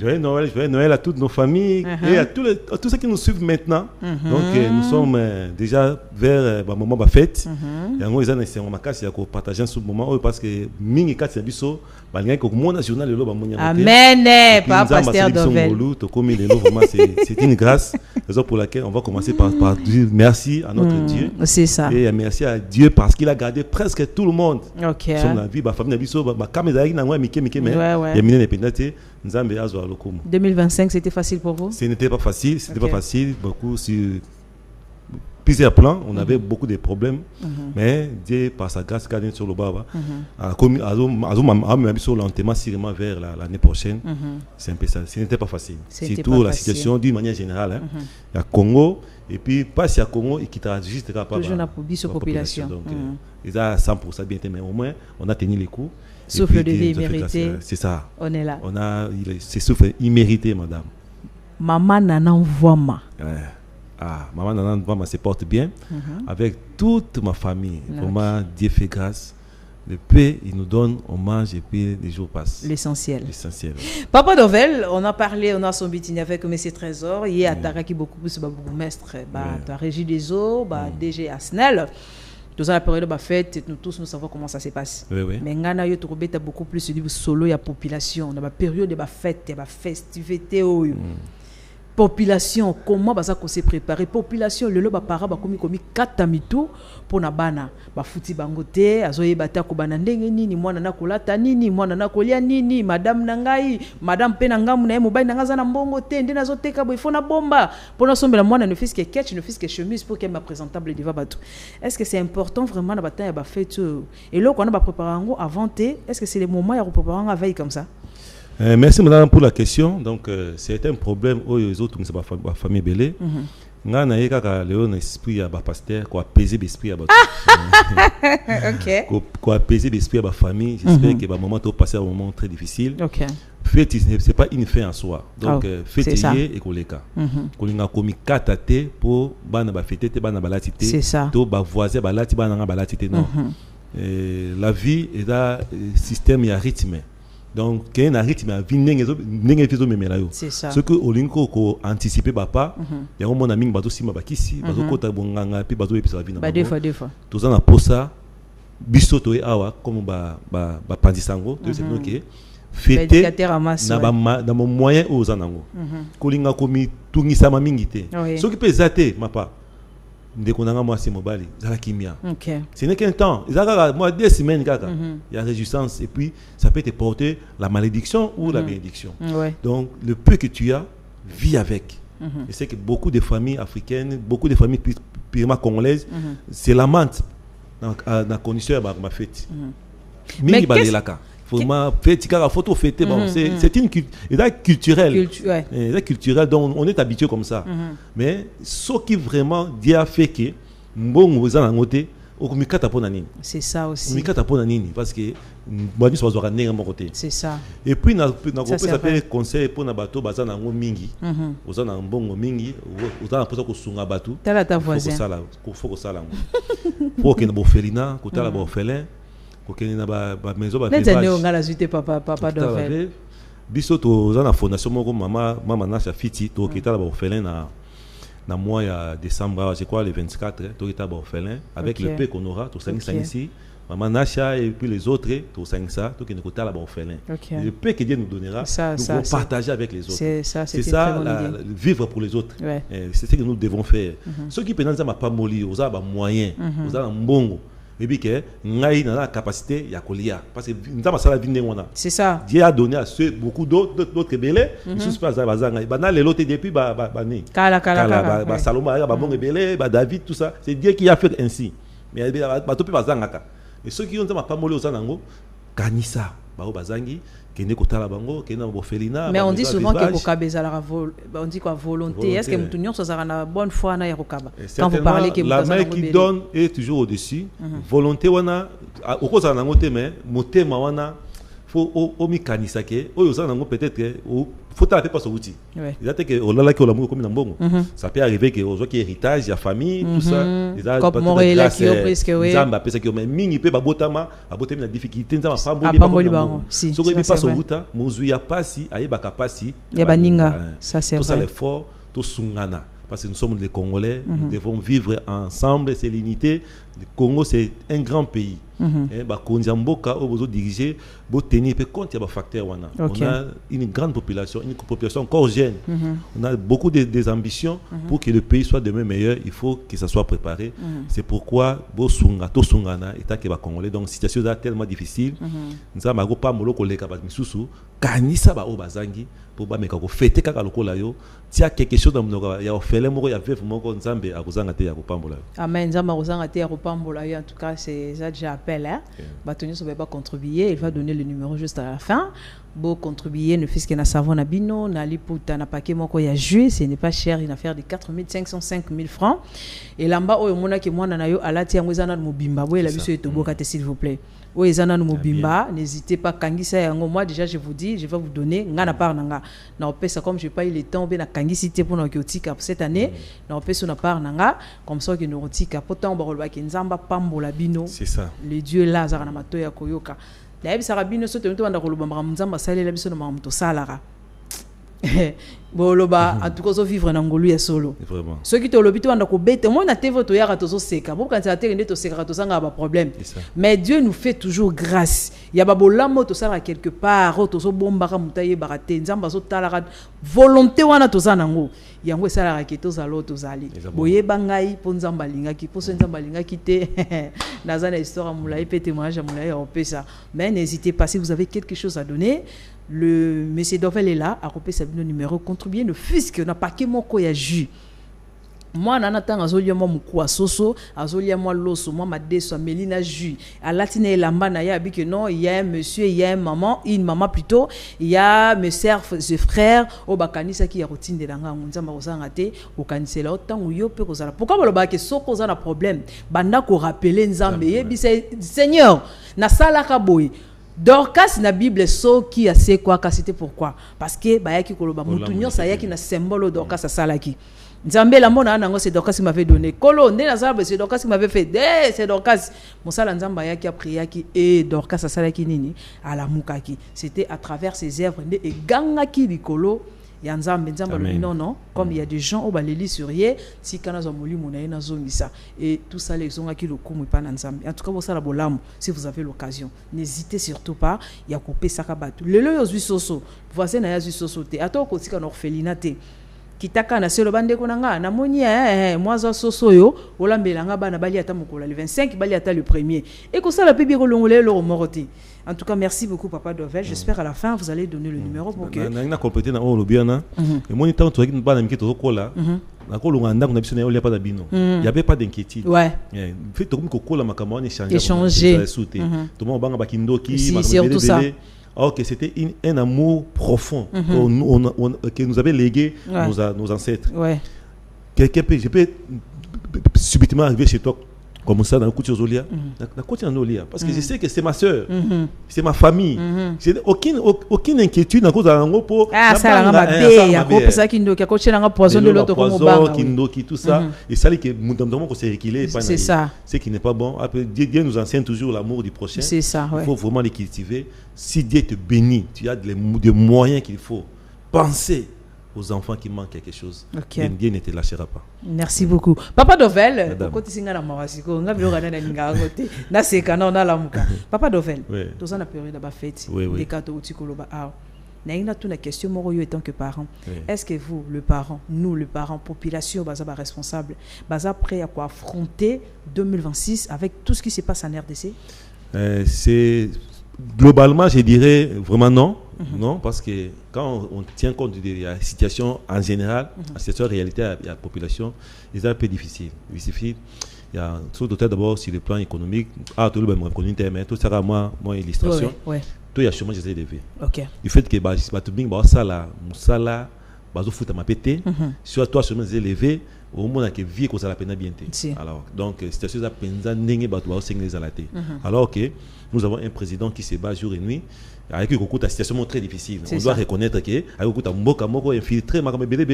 Joyeux Noël à toutes nos familles et à tous ceux qui nous suivent maintenant. Donc, nous sommes déjà vers le moment de la fête. Et en gros, ils ont partagé ce moment parce que Mingi Katsiabiso, Amen, pas pasteur Dovel. C'est une grâce, raison pour laquelle on va commencer par dire merci à notre Dieu. C'est ça. Et merci à Dieu parce qu'il a gardé presque tout le monde. Ok. Son vie, ma famille, ma caméra, mais 2025, c'était facile pour vous? Ce n'était pas facile, pas facile. Beaucoup sur plusieurs plans, on avait beaucoup de problèmes, mais Dieu, par sa grâce, gardé sur le bas, a mis sur lentement, sûrement vers l'année prochaine. C'est un peu ça. Ce n'était pas facile. Surtout la situation d'une manière générale. Il y a Congo, et puis pas si à Congo, et qui t'enregistrera pas. Toujours la population. Donc, ils ont 100% bien, mais au moins, on a tenu les coups. Souffle de vie immérité. C'est ça. On est là. C'est souffle immérité, madame. Maman Nana Voima. Maman Nana se porte bien avec toute ma famille. Vraiment, Dieu fait grâce. Le paix, il nous donne, on mange et puis les jours passent. L'essentiel. Papa Dovel, on a parlé, on a son meeting avec M. Trésor. Il y a Taraki beaucoup plus, beaucoup maître, la Régie des eaux, DG Asnel. Dans la période de fête, nous tous nous savons comment ça se passe. Oui. Mais ngana yo to beaucoup plus du solo ya population dans la période de fête, ya festivité population comment ça qu'on s'est préparé population le lo ba para ba komi kata mitu pona bana ba futi bangote azoye bata ko bana ndenge nini mwana na kolata nini mwana na kolia nini madame nangai madame pe nangamu na mobile nangaza na mbongo te ndena zoteka bo ifona bomba pona sombela mwana ne fils que ketch ne fils que chemise pour qu'elle m'a présentable devant bato. Est-ce que c'est important vraiment na bata ya ba fête et là qu'on a ba préparer ngo avant te est-ce que c'est le moment ya préparer nga veille comme ça? Merci madame pour la question. Donc c'est un problème aux autres c'est ma famille belé. Nga na yeka ka leon esprit ya ba pasteur ko apaiser l'esprit ya ba. OK. Ko apaiser l'esprit ya ba famille, j'espère que ba moment to passer un moment très difficile. OK. Fête c'est pas une fin en soi. Donc fête et koleka. Kolinga komi katate pour bana ba fêter te bana balatité. C'est ça. To ba voisin balati bana nga balatité non. La vie est un système ya rythme. Donc quand un rythme a vinenge fizo memela yo ce que olinko ko anticiper papa ya ko mona mingi bato sima bakisi bato kota bonganga pe bato episa vina ba des fois tous en posa biso to awa comme ba pandisango to c'est donc fêter na ba na mo moyen aux anango kolinga komi tungisa ma mingi te ce qui peut zate mapa ndeko nanga moi c'est mobali zala kimia. OK. Ce n'est qu'un temps. Zaka moi 2 semaines kaka. Il y a résistance et puis ça peut te porter la malédiction ou la bénédiction. Donc le peu que tu as, vis avec. Je sais que beaucoup de familles africaines, beaucoup de familles purement congolaises se lamentent dans la condition de ma fête. Mais photo fêter bon c'est une culturelle culturel donc on est habitué comme ça mais ce qui vraiment Dieu a fait que mbongo za na ngote okumikata pona nini c'est ça aussi okumikata pona nini parce que bani so bazora nenga mon côté c'est ça et puis na ça peut conseil pona bato baza na ngo mingi oza na mbongo mingi oza na posa ko sunga bato tala ta voisin faut ko sala ngo faut que na bofelina ko tala bofelin na ba maison ba village papa d'orphelin biso to za na fondation moko mama Nasha Fiti to kita ba orphelin na mois ya décembre je crois le 24 to kita ba orphelin avec le peu qu'on aura to sangisa ici maman Nasha et puis les autres to sangisa to kene kota la ba orphelin le peu que Dieu nous donnera nous allons partager avec les autres c'est ça vivre pour les autres c'est ce que nous devons faire ceux qui pendant ça ma pas moli oza ba moyen oza na mbongo mais bien que ngai na la capacité ya kolia parce que nzamba sala vinde ngona c'est ça Dieu a donné à ceux beaucoup d'autres belé ils sont pas bazanga bana les lotés depuis ba kala Salomon ba bon belé ba David tout ça c'est Dieu qui a fait ainsi mais ba topi bazanga ka et ceux qui ont pas molé aux nango kanisa ba bazangi kene kotala bango kene bofelina mais on dit souvent que kokabeza la on dit quoi volonté est-ce que mutunyo so za na bonne foi na yakokaba quand vous parlez que la main qui donne est toujours au-dessus volonté wana okoza nango te mais motema wana faut omi kanisa ke oyo za nango peut-être faut taper pas sur outil il a que olala ki olamu comme na mbongo ça peut arriver que ozo ki héritage ya famille tout ça comme Morela qui au presque nzamba pesa ki mais mingi pe babotama abotami na difficulté nzamba pamboli bango si so ko pas sur outa mozui ya pasi ayeba kapasi ya baninga ça c'est vrai tout ça l'effort to sungana parce que nous sommes des Congolais nous devons vivre ensemble c'est l'unité le Congo c'est un grand pays bakonzi mboka o bozo diriger bo tenir pe compte ya ba facteur wana on a une grande population encore jeune on a beaucoup des ambitions pour que le pays soit demain meilleur il faut que ça soit préparé c'est pourquoi bo sunga to sungana eta ke ba Congolais donc situation est tellement difficile nzama go pa moloko leka ba misusu kanisa ba o bazangi pour ba meka ko fêter kaka lokola yo tia quelque chose dans mnoka ya ofele moko ya veuve moko nzambe akozanga te ya ko pambola amen nzamba akozanga te ya ko pambola yo en tout cas c'est ça déjà appel hein Batonio ne va pas contribuer il va donner le numéro juste à la fin beau contribuer ne fait ce que na savon na bino na liputa na paquet moko ya jus ce n'est pas cher une affaire de 4500 5000 francs et là-bas oyo mona ke mwana na yo alati yango ezana na mobimba boye la biso etoboka te s'il vous plaît oyo ezana na mobimba n'hésitez pas kangisa yango moi déjà je vous dis je vais vous donner ngana part nanga na opesa comme je pas eu le temps be na kangisi te pour na kiotika pour cette année na opesa na part nanga comme ça que nous rotika pourtant ba rolba ke nzamba pambola bino c'est ça le dieu là zara na matoya koyoka d'ailleurs sarabino sote mto banda koloba nzamba salela biso na mamuto salara boloba en tout cas so vivre na ngolu ya solo Vraiment. ceux qui te lobito anda ko bete moi na TV to yaka to so seka bo quand ça te to seka to sanga ba problème mais Dieu nous fait toujours grâce ya ba bolamo to sala quelque part to so bomba ka mutaye barate nzamba so tala volonté wana to za nango yango sala ka to za lo to zali boye bangai po nzamba linga ki po so nzamba linga ki te nazana histoire mulai pe témoignage mulai on peut ça mais n'hésitez pas si vous avez quelque chose à donner. Le monsieur Dovel est là, a coupé sa numéro, contribuer le fisc, n'a pas que mon koya jus. Moi, n'attends azolia moi mukwa soso, azolia moi loso, moi ma deso Mélina jus. À latine et lamba na ya bi que non, il y a un monsieur, il y a une maman plutôt, il y a mes sœurs, ses frères, au bakanisa qui a routine de langa, on ma rosa ngate, au kanisela autant ou yo pe kozala. Pourquoi le ba que soko za na problème? Banda ko rappeler nzambe, yebi Seigneur, na sala ka boy. Dorcas na Bible so qui a c'est quoi c'était pourquoi parce que bayaki koloba mutunyo ça yaki na symbole Dorcas salaki nzambe la mona nango c'est Dorcas qui m'avait donné kolo ndé na zaba c'est Dorcas qui m'avait fait c'est Dorcas mosala nzamba yaki a prié yaki et Dorcas salaki nini ala mukaki c'était à travers ses œuvres ndé e gangaki likolo ya nzambe non comme il y a des gens au baleli sur ye si kana zo molimo na ina zongisa et tout ça les zonga ki lokumu pa na nzambe en tout cas ça la bolamu si vous avez l'occasion n'hésitez surtout pas ya couper sakabatu lelo yo zwi soso voisin na ya zwi soso te atoko tika na orphelinate kitaka na selo bande konanga na moni moi za soso yo olambelanga bana bali ata mokola le 25 bali ata le 1er et ko ça la pebi kolongole lo moroti. En tout cas, merci beaucoup, Papa Dovel. J'espère à la fin, vous allez donner le numéro pour que... On a complété dans le bien. Et moi, il n'y avait pas d'inquiétude. Ouais. Fait tout le monde échanger. Tout le monde surtout ça. Ok, c'était un amour profond que nous avait légué nos ancêtres. Ouais. Quelqu'un peut, je peux subitement arriver chez toi comme ça dans le couture Zolia, parce que je sais que c'est ma soeur, c'est ma famille. J'ai aucune inquiétude dans cause de l'ango pour ça la mabé, ça qui nous qui a coaché dans poison de l'autre comme banga, qui tout ça et ça que nous qu'on s'est réquilé. C'est ça. C'est qui n'est pas bon. Après Dieu nous enseigne toujours l'amour du prochain. C'est ça. Il faut vraiment les cultiver. Si Dieu te bénit, tu as des moyens qu'il faut. Penser aux enfants qui manquent quelque chose. Okay. Dieu ne te lâchera pas. Merci beaucoup. Papa Dovel, Papa Dovel, tous en a période d'abord fête, des cadeaux au Tikoloba. Naïna tout la question moro yo étant que parent. Est-ce que vous, le parent, nous le parent, population baza ba responsable, baza prêt à quoi affronter 2026 avec tout ce qui se passe en RDC? C'est globalement, je dirais vraiment non. Non, parce que quand on tient compte de la situation en général, la situation réalité de la population, c'est un peu difficile. Il y a tout d'abord sur le plan économique. Tout le monde connaît, mais tout ça, moi, illustration. Tout il y a chômage élevé. Du fait que ça là, foot ma pété, sur toi chômage élevé, au moins que vie qu'on la peine bien. Alors donc situation a peine alors que nous avons un président qui se bat jour et nuit. Avec la situation très difficile. On doit reconnaître que avec un mboka moko infiltré ma comme belé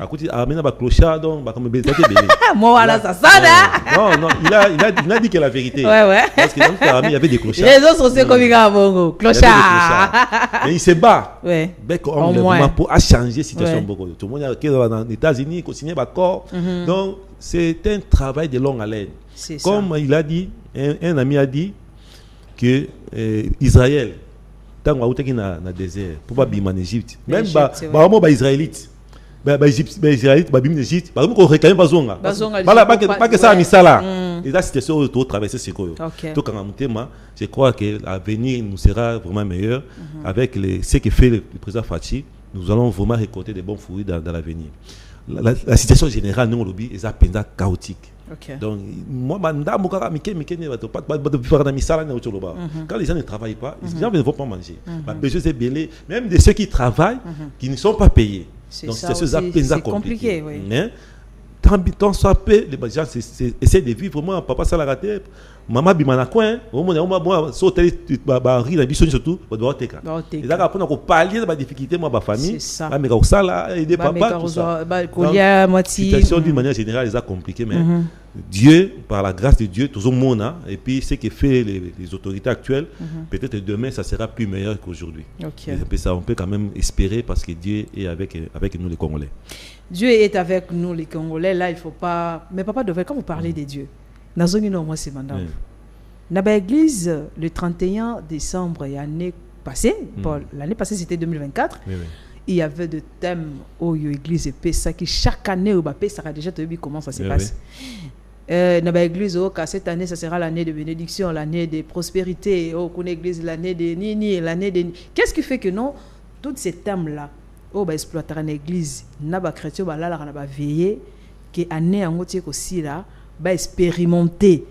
à côté amena ba clochard donc ba comme belé moi voilà ça non il a dit que la vérité parce que dans le famille il y avait des clochards les autres c'est comme un bongo clochard mais il se bat bec on vraiment pour changer situation beaucoup tout le monde qui est dans les États-Unis signé d'accord donc c'est un travail de longue haleine comme il a dit un ami a dit que Israël tant que na désert pour pas bim en Égypte même ba israélite ba israélite ba bim en Égypte ba ko réclamer bazonga pas que ça misala et la situation autour traverser c'est quoi tout quand mutema je crois que l'avenir nous sera vraiment meilleur avec ce que fait le président Fachi nous allons vraiment récolter des bons fruits dans l'avenir. La situation générale nous lobby est à chaotique. Donc moi quand les gens ne travaillent pas, les gens ne vont pas manger. Même de ceux qui travaillent qui ne sont pas payés. Donc c'est compliqué. Tant soit peu les gens essaient de vivre. Moi papa ça l'a raté. Maman bimana coin au moins sauter ba ri la biso surtout ba doit teka et là après on parler de la difficulté moi ba famille mais comme ça là aider papa tout ça situation d'une manière générale les a compliqué mais Dieu, par la grâce de Dieu, toujours mona, et puis ce que fait les autorités actuelles, peut-être demain ça sera plus meilleur qu'aujourd'hui. Ça, on peut quand même espérer parce que Dieu est avec nous les Congolais. Dieu est avec nous les Congolais. Là, il faut pas. Mais papa devrait, quand vous parlez de Dieu, dans une moi c'est maintenant. Dans l'église, le 31 décembre l'année passée, l'année passée c'était 2024. Il y avait des thèmes où l'église est ça qui chaque année au Bapé ça a déjà vu comment ça se passe. Dans l'église, cette année, ça sera l'année de bénédiction, l'année de prospérité. L'église, l'année de Nini, l'année de. Qu'est-ce qui fait que non, tous ces thèmes-là, exploiter l'église, n'a pas chrétien, là, on va veiller, que année en entier aussi là, expérimenter,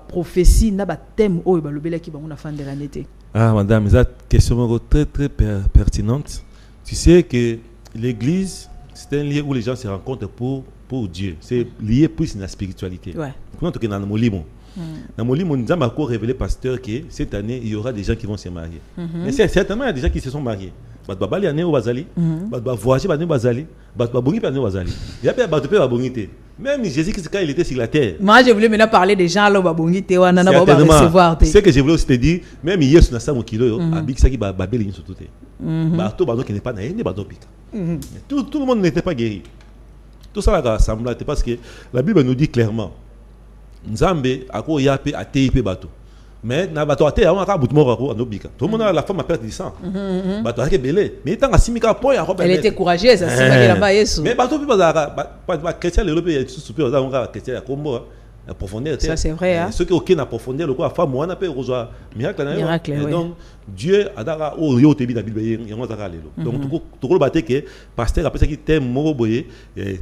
prophétie, n'a pas thème, le bel qui va on a fin de l'année. Ah, madame, c'est une question très très pertinente. Tu sais que l'église, c'est un lieu où les gens se rencontrent pour Dieu. C'est lié plus à la spiritualité. Quand on est dans le Molimo, nous avons révélé pasteur que cette année, il y aura des gens qui vont se marier. Mais certainement, il y a des gens qui se sont mariés. Il y a des voyager, même Jésus, quand il était sur la terre. Moi, je voulais maintenant parler des gens là, recevoir. Ce que je voulais aussi te dire, même hier, sur Nassam Kilo, avec ça qui va babel sur tout. Tout le monde n'était pas guéri. Tout ça là semblait parce que la Bible nous dit clairement Nzambe ako yape ateipe bato. Mais na bato ate on aka butmo ko anobika. Tout le monde la femme a perdu du sang. Bato ake belé. Mais tant asimika point ya elle était courageuse, asimaka là-bas Yesu. Mais bato pas chrétien le pe super on ka chrétien ya Kombo. La profondeur, ça c'est vrai. Ceux qui ont la profondeur, le quoi, femme, on appelle rejoindre miracle. Donc Dieu a d'ara au yo tebi la Bible, il y a un zara lelo. Donc tout le bâté que pasteur après ça qui thème moro boye,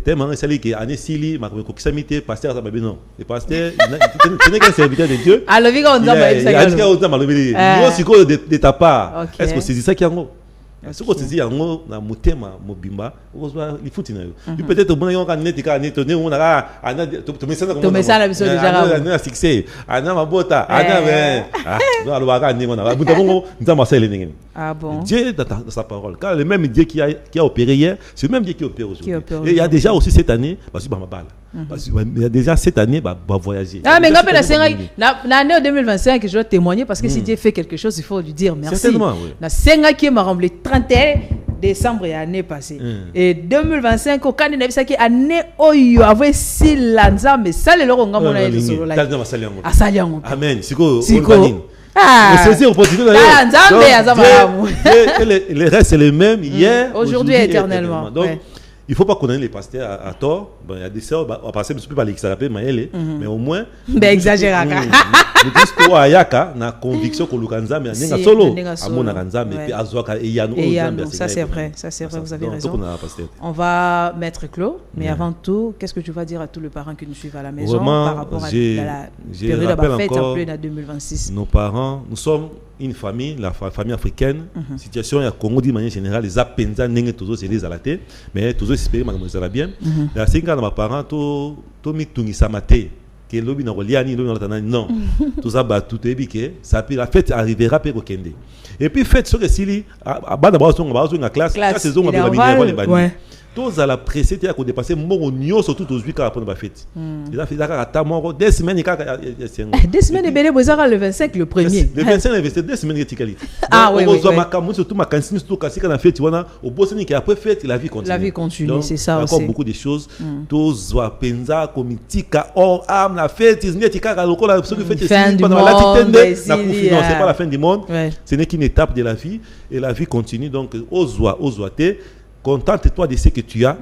thème en sali qui année sili, ma ko kisamité pasteur ça babi non. Le pasteur, ce n'est qu'un serviteur de Dieu. Alors viga on zamba ça. Est-ce qu'on zamba le bili? Moi si quoi de ta part. Est-ce que c'est ça qui est en haut? Ce que tu dis en haut na motema mobimba, il faut tenir. Peut-être au moins on a net ka net on a to message na biso déjà na fixé. Ana mabota, ana ben. Alors va ni on a butabongo nzamba sele ningi. Ah bon. Dieu dans sa parole. Car le même Dieu qui a opéré hier, c'est le même Dieu qui opère aujourd'hui. Et il y a déjà aussi cette année, parce que il y a déjà cette année va voyager. Ah mais ngapela senga na année 2025 je dois témoigner parce que si Dieu fait quelque chose, il faut lui dire merci. Certainement, oui. Na senga qui m'a rempli 31 décembre l'année passée. Et 2025 au candidat qui année oyo avait si lanza mais ça le longa mona yezo solo là. Asaliango. Amen. Siko. Ah, saisir opportunité. Le reste c'est le même hier, aujourd'hui et éternellement. Donc il ne faut pas connaître les pasteurs à tort. Bon, il y a des sœurs, on va passer un peu par l'exagérer, mais au moins. Mais exagérer. Le Christ ayaka na conviction que Lukanza mais nenga solo amona kanza mais puis azoka et yano. Ça c'est vrai, vous avez raison. On va mettre clos, mais avant tout, qu'est-ce que tu vas dire à tous les parents qui nous suivent à la maison par rapport à la période de fête en plein 2026? Nos parents, nous sommes une famille, la famille africaine. Situation à Congo de manière générale, les apenza n'engagent toujours c'est les alatés, mais toujours espérer ça va bien. La cinq ans de mes parents, tout mis tout ça maté. Que l'obi na reliani l'obi na non tout ça ba tout est que ça peut la fête arrivera pe kokende et puis fête sur sili ba d'abord on va sur la classe la saison on va bien les bani tous à la pressé à dépasser mon nio surtout aux 8 car pour la fête il a fait ça à mort des semaines des semaines belé bozara le 25 le premier le 25 investi des semaines tikali ah oui on ma cam surtout ma cantine surtout quand c'est la fête on a au bosnie qui après fête la vie continue c'est ça aussi encore beaucoup de choses tous wa penza komitika or am la fête n'est tika lokola ce que fête pendant la titende na non c'est pas la fin du monde ce n'est qu'une étape de la vie et la vie continue donc ozoate contente-toi de ce que tu as,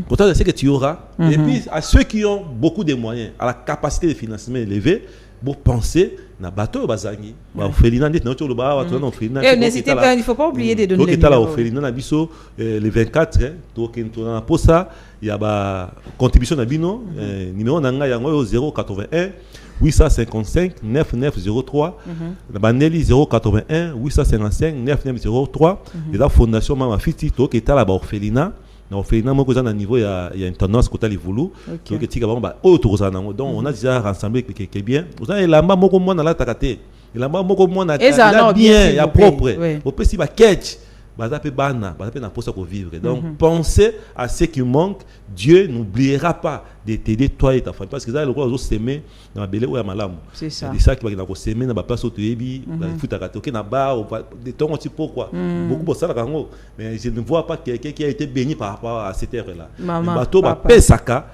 contente de ce que tu auras. Et puis, à ceux qui ont beaucoup de moyens, à la capacité de financement élevée, pour penser, na bateau bazangi, n'hésitez pas, il ne faut pas oublier de donner les numéros. Le 24, donc pour ça, il y a la contribution de Bino, numéro 081 855 9903, la Banelli 081 855 9903, et la fondation Mama Fiti, qui est à la orphelinat. L'orphelinat, moi, à niveau, il y a une tendance côté les voulous, donc on a déjà rassemblé quelque bien. Vous avez la maman comme moi dans la takate, la maman comme moi dans la bien, il y a propre. Au plus il va catch. bazape bana bazape na posa ko vivre. Donc pensez à ce qui manque. Dieu n'oubliera pas de t'aider toi et ta famille parce que ça le quoi s'aimer na belé ou ya malamu. C'est ça. C'est ça qui va na ko s'aimer na ba place au tebi ba futa katoke na bar de ton petit pourquoi. Beaucoup pour ça la kango mais je ne vois pas quelqu'un qui a été béni par rapport à cette ère là. Bato ba pesaka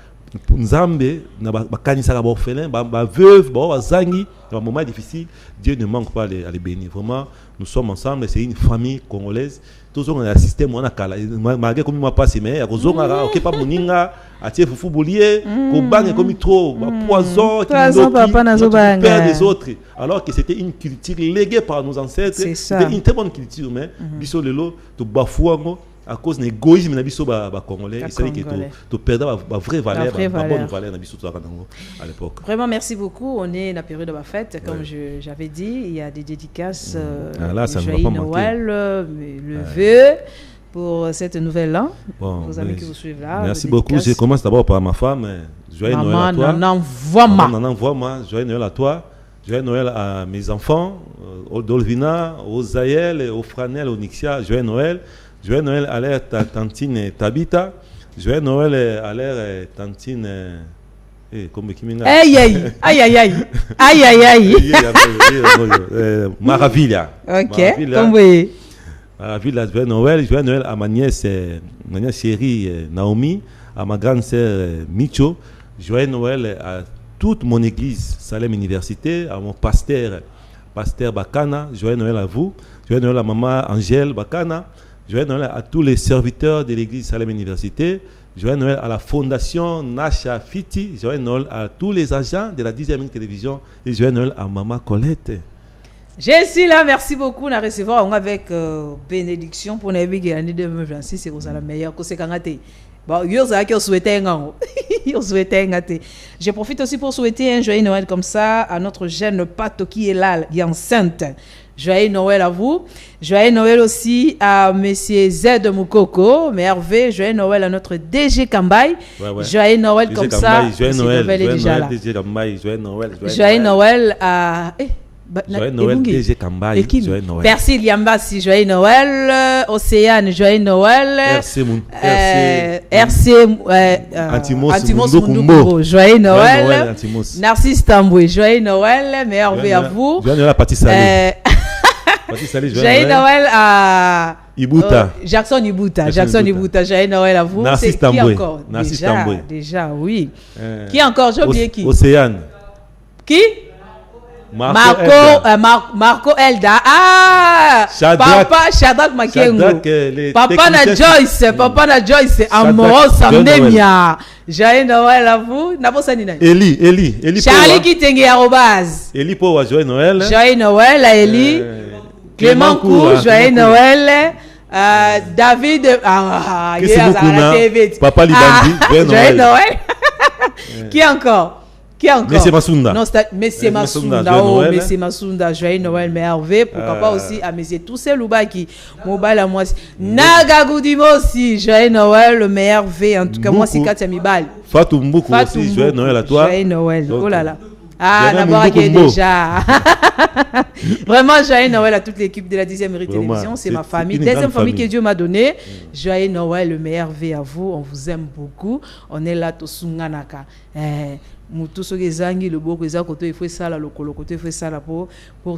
Nzambe na bakanisaka ba orphelin ba veuve ba zangi dans un moment difficile. Dieu ne manque pas à les bénir. Vraiment, nous sommes ensemble, c'est une famille congolaise. Tous on a un système, on a kala. Malgré comme moi passe mais à cause on a OK pas moninga, à tirer fufu boulier, ko bang comme trop, poison qui perd des autres. Alors que c'était une culture léguée par nos ancêtres, c'était une très bonne culture mais biso lelo to bafouango à cause de l'égoïsme na biso ba congolais, c'est que to perdre ba vraie valeur, ba bonne valeur na biso à l'époque. Vraiment merci beaucoup. On est dans la période de la fête comme j'avais dit, il y a des dédicaces joyeux Noël, le vœu pour cette nouvelle an. Vos amis qui vous suivent là. Merci beaucoup. Je commence d'abord par ma femme. Joyeux Noël à toi. Envoie-moi. Joyeux Noël à toi. Joyeux Noël à mes enfants, au Dolvina, au Zahel, au Franel, au Nixia. Joyeux Noël. Joyeux Noël à l'air ta tantine Tabita. Joyeux Noël à l'air tantine. Comme aïe. Maravilla. Ok. Comme vous voyez. Maravilla. Joyeux Noël à ma nièce chérie Naomi, à ma grande sœur Micho. Joyeux Noël à toute mon église Salem Université, à mon pasteur Bakana. Joyeux Noël à vous. Joyeux Noël à maman Angèle Bakana. Joyeux Noël à tous les serviteurs de l'église Salem Université. Joyeux Noël à la fondation Nasha Fiti. Joyeux Noël à tous les agents de la 10e télévision. Et joyeux Noël à maman Colette. Je suis là, merci beaucoup. On a reçu avec bénédiction pour l'année 2026. C'est la meilleure que c'est quand bon, je profite aussi pour souhaiter un joyeux Noël comme ça à notre jeune Pato qui est là, qui est enceinte. Joyeux Noël à vous. Joyeux Noël aussi à Monsieur Z Moukoko, Hervé. Joyeux Noël à notre DG Kambay. Joyeux Noël comme ça. Joyeux Noël DG Kambay. Joyeux Noël. Joyeux Noël à... Joyeux Noël DG Kambay. Joyeux Noël. Merci Liambasi. Joyeux Noël. Océane. Joyeux Noël. RC Antimos Mundukuro. Joyeux Noël. Narcisse Tamboué. Joyeux Noël. Hervé à vous. Joyeux Noël à Pati Salé. Joyeux Noël à Ibuta. Jackson Ibuta. Joyeux Noël à vous. Narcisse Tamboué. Déjà, oui. Qui encore? J'ai oublié qui? Océane. Qui? Marco Elda. Papa Shadrach Makengo. Papa na Joyce. Amoros Amnemia. Joyeux Noël à vous. Eli. Charlie Kitenge arobase. Eli pour joyeux Noël. Joyeux Noël à Eli. Clément Kou. Joyeux Noël. David. Papa Libandi. Joyeux Noël. Qui encore? Monsieur Masunda. Non, Monsieur Masunda, joyeux Noël, merveille. Pourquoi pas aussi à Monsieur Toussé Loubaki, mobile à moi. Nagagoudimo aussi, joyeux Noël, merveille. En tout cas, moi, c'est Katia Mibal. Fatou Mboukou aussi, joyeux Noël à toi. Joyeux Noël, oh là là. Ah, d'abord, qui est déjà. Vraiment, joyeux Noël à toute l'équipe de la 10e télévision. C'est ma famille. Deuxième famille que Dieu m'a donnée. Joyeux Noël, le merveille à vous. On vous aime beaucoup. On est là, Tosunganaka. Mutu soki zangi le boko eza koto il faut ça là le côté il faut ça là pour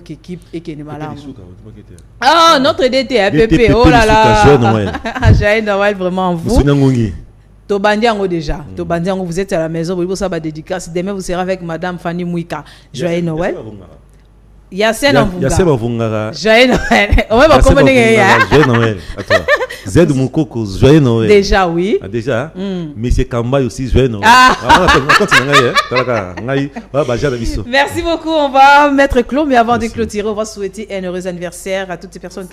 qu'équipe et que ne malade. Ah notre DT PP oh là là. Joyeux Noël vraiment vous. Tobandiango déjà. Tobandiango vous êtes à la maison vous ça va dédicace demain vous serez avec madame Fanny Mouika. Joyeux Noël. Yassé Vungara. Joyeux Noël. On va comprendre Joyeux Noël à toi. Z Moukoko, joyeux Noël. Déjà, oui. Déjà. Monsieur Kambay aussi, joyeux Noël. Merci beaucoup. On va mettre clos, mais avant de clôturer, on va souhaiter un heureux anniversaire à toutes ces personnes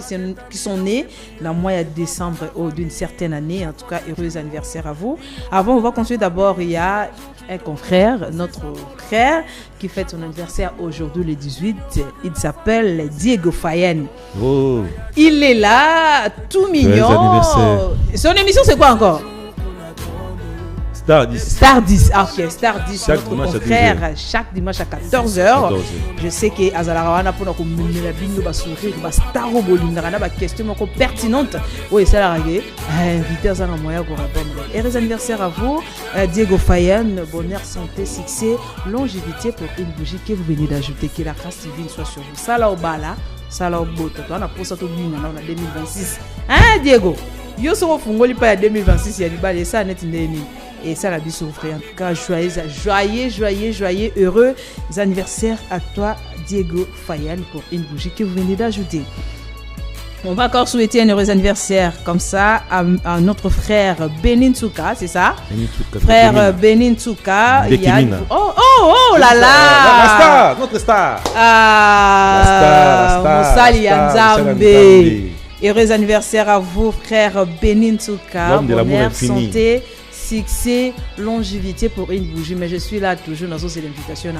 qui sont nées dans le mois de décembre d'une certaine année. En tout cas, heureux anniversaire à vous. Avant, on va continuer d'abord. Il y a un confrère, notre frère, qui fête son anniversaire aujourd'hui, le 18. Il s'appelle Diego Fayen. Oh. Il est là, tout mignon. Son émission, c'est quoi encore? Star 10. Star 10, ah, ok, Star 10, Chaque notre dimanche à confrère, 12h. chaque dimanche à 14h. Je sais que Azalarawana pour nous la bingo va sourire, va star au bolinga, on a des questions pertinentes. Oui, ça l'a réglé. Invité à un moyen pour répondre. Heureux anniversaire à vous, Diego Fayan, bonheur, santé, succès, longévité pour une bougie que vous venez d'ajouter, que la grâce divine soit sur vous. Ça là au bas là, ça là au beau. On a pour ça tout bien, on a 2026. Hein, Diego? Yo sera fungoli pas 2026, il y a du bal et ça net indéni. Et ça la vie souffre. En tout cas, joyeux, heureux anniversaire à toi, Diego Fayan, pour une bougie que vous venez d'ajouter. On va encore souhaiter un heureux anniversaire comme ça à notre frère Benin Tsuka, c'est ça? Frère Benin Tsuka. Oh là là! La star, notre star. Ah, Moussali Nzambe. Heureux anniversaire à vous, frère Benin Tsuka. Bonheur, santé, succès, longévité pour une bougie. Mais je suis là toujours. Nazo, c'est l'invitation.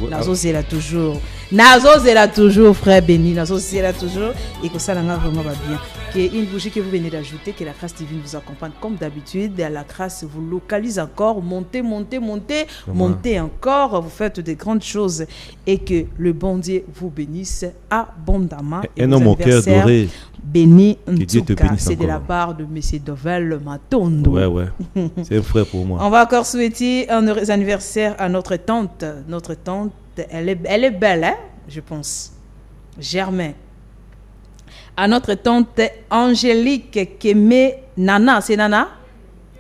Nazo, c'est là toujours. Nazo, c'est là toujours, frère Benin. Nazo, c'est là toujours. Et que ça, vraiment va bien. Que une bougie que vous venez d'ajouter, que la grâce divine vous accompagne comme d'habitude. La grâce vous localise encore. Montez encore. Vous faites de grandes choses. Et que le bon Dieu vous bénisse abondamment. Et non, mon cœur doré. Béni Ntouka, c'est de la part de M. Dovel Matondo. Ouais, c'est un frère pour moi. On va encore souhaiter un heureux anniversaire à notre tante. Notre tante, elle est belle, hein, je pense. Germain. À notre tante Angélique Kémé Nana, c'est Nana?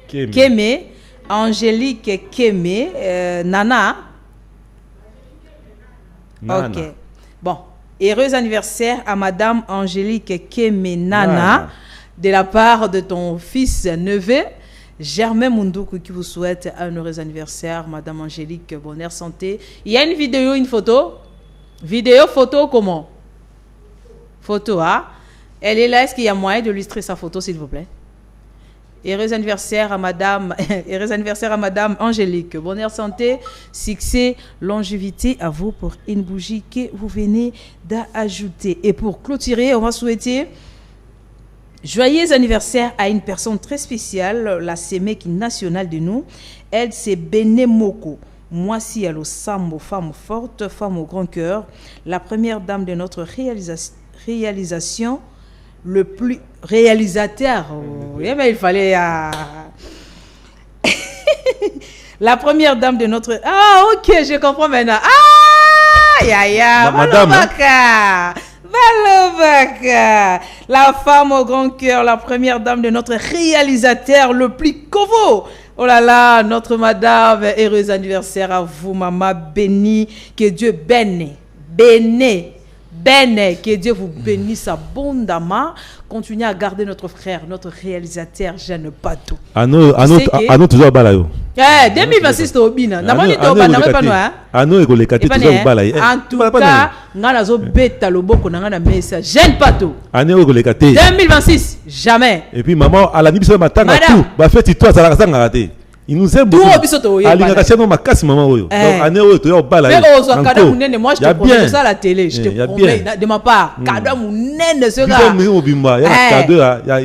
Kémé. Angélique Kémé Nana. Ok. Bon. Heureux anniversaire à Madame Angélique Kemenana de la part de ton fils neveu Germain Mundoukou qui vous souhaite un heureux anniversaire. Madame Angélique, bonheur, santé. Il y a une vidéo, une photo. Vidéo, photo, comment? Photo, hein? Elle est là. Est-ce qu'il y a moyen d'illustrer sa photo, s'il vous plaît? Heureux anniversaire à Madame Angélique. Bonheur, santé, succès, longévité à vous pour une bougie que vous venez d'ajouter. Et pour clôturer, on va souhaiter joyeux anniversaire à une personne très spéciale, la Sémèque nationale de nous. Elle, c'est Benemoko. Moi, si elle Sambo, femme forte, femme au grand cœur, la première dame de notre réalisation. Le plus réalisateur. Mais il fallait... la première dame de notre... Ah, ok, je comprends maintenant. Ah, Madame. Balobaka. La femme au grand cœur, la première dame de notre réalisateur, le plus covo. Oh là là, notre madame, heureux anniversaire à vous, maman bénie. Que Dieu bénisse. Que Dieu vous bénisse abondamment. Continuez à garder notre frère, notre réalisateur Jeanne Patou. Ano toujours bala yo. 2026 to bina. Namoni to bana pas no hein. Ano ekolekati toujours bala. En tout cas, ngana zo beta loboko na ngana message Jeanne Patou. Ano ekolekati. 2026 jamais. Et puis maman à la biso matanga tout. Ba fait toi ça la sanga raté. Il nous aime beaucoup. Alinga makasi maman oyo. Donc année oyo to yo bala. Mais ozo kada munene, moi je te promets ça à la télé, je te promets de ma part. Kada munene ce gars.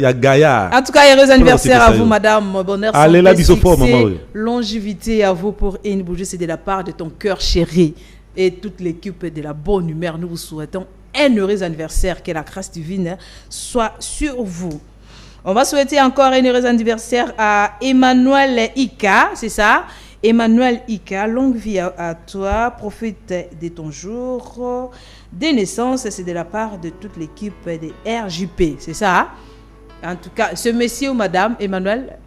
Ya Gaïa. En tout cas, heureux anniversaire à vous madame, bonheur, santé, succès, longévité à vous pour une bougie, c'est de la part de ton cœur chéri et toute l'équipe de la bonne humeur. Nous vous souhaitons un heureux anniversaire, que la grâce divine soit sur vous. On va souhaiter encore un heureux anniversaire à Emmanuel Ika, c'est ça? Emmanuel Ika, longue vie à toi, profite de ton jour de naissance, c'est de la part de toute l'équipe de RJP, c'est ça? En tout cas, ce monsieur ou madame Emmanuel,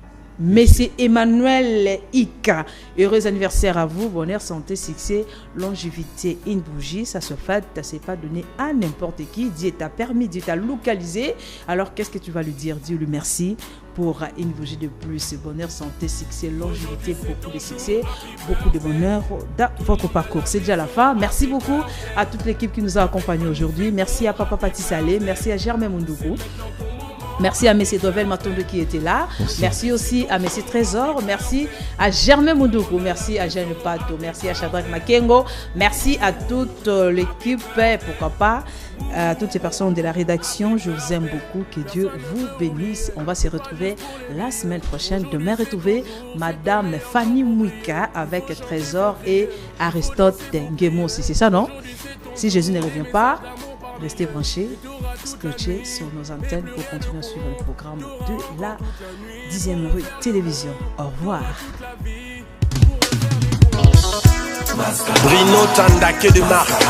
Monsieur Emmanuel Ika, heureux anniversaire à vous, bonheur, santé, succès, longévité, une bougie, ça se fait, ça s'est pas donné à n'importe qui. Dieu t'a permis, Dieu t'a localisé. Alors qu'est-ce que tu vas lui dire? Dis-lui merci pour une bougie de plus. Bonheur, santé, succès, longévité, beaucoup de succès, beaucoup de bonheur dans votre parcours. C'est déjà la fin. Merci beaucoup à toute l'équipe qui nous a accompagnés aujourd'hui. Merci à Papa Pati Salé, merci à Germain Mundoukou. Merci à M. Dovel Matondo qui était là. Merci aussi à M. Trésor. Merci à Germain Moudoukou. Merci à Jeanne Pato. Merci à Shadrach Makengo. Merci à toute l'équipe. Pourquoi pas à toutes ces personnes de la rédaction. Je vous aime beaucoup. Que Dieu vous bénisse. On va se retrouver la semaine prochaine. Demain, retrouver Madame Fanny Mouika avec Trésor et Aristote Nguemo. C'est ça, non? Si Jésus ne revient pas, restez branchés, scotchés sur nos antennes pour continuer à suivre le programme de la 10e rue télévision. Au revoir. Bruno Tandake de marque.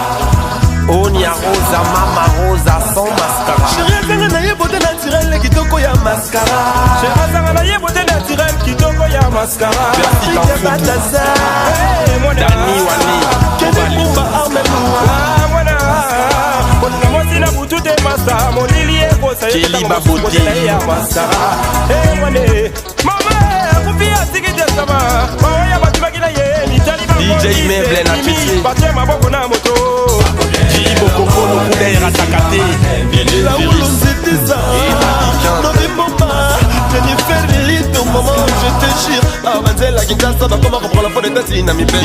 Onia Rosa, Mama Rosa sans mascara. Chérie, zanga na ye beauté naturelle kitoko ya mascara. Chérie, zanga na ye beauté naturelle kitoko ya mascara. Merci Balthazar. Dani Wani. Kene Kumba Armelou. Mwana. Ona mosi na butu de masa. Molili e kosa. Kelly Babodi. Ya mascara. Mwane. Mama, akufia sikite sama. Mawaya batu bakina ye. DJ Meuble na Titi. Batia maboko na moto. Beaucoup de l'air à Takate. La roule c'était ça. Jennifer Lilith au moment où je te jure. Avancer la guitare ça va comment reprendre la fois de ta na mi belle.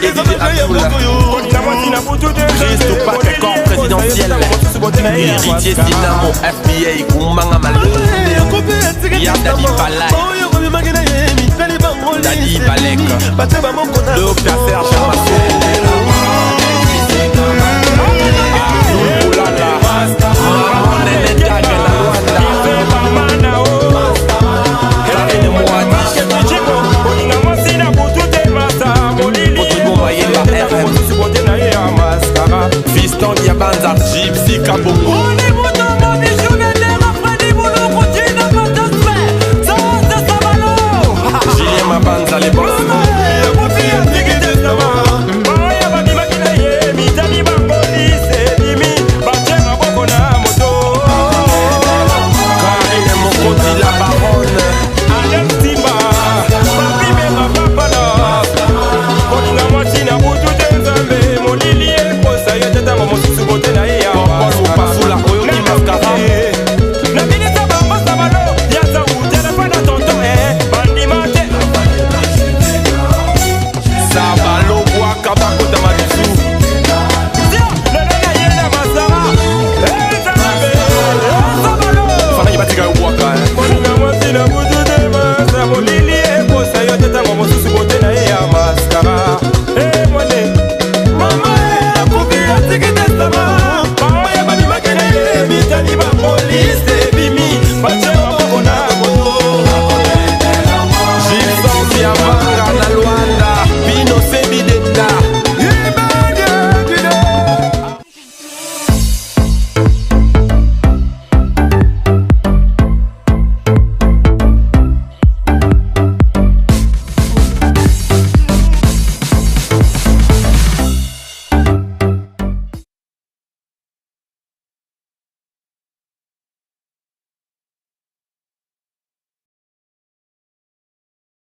Ils ont fait un bokoyo. Christo Patrick corps présidentiel. Héritier Dynamo FBA Kumanga Malou. Yadadi Balai. Dadi Balek. Le Opérateur Chamassé. Fiston Diabanza, Gypsy Kabongo.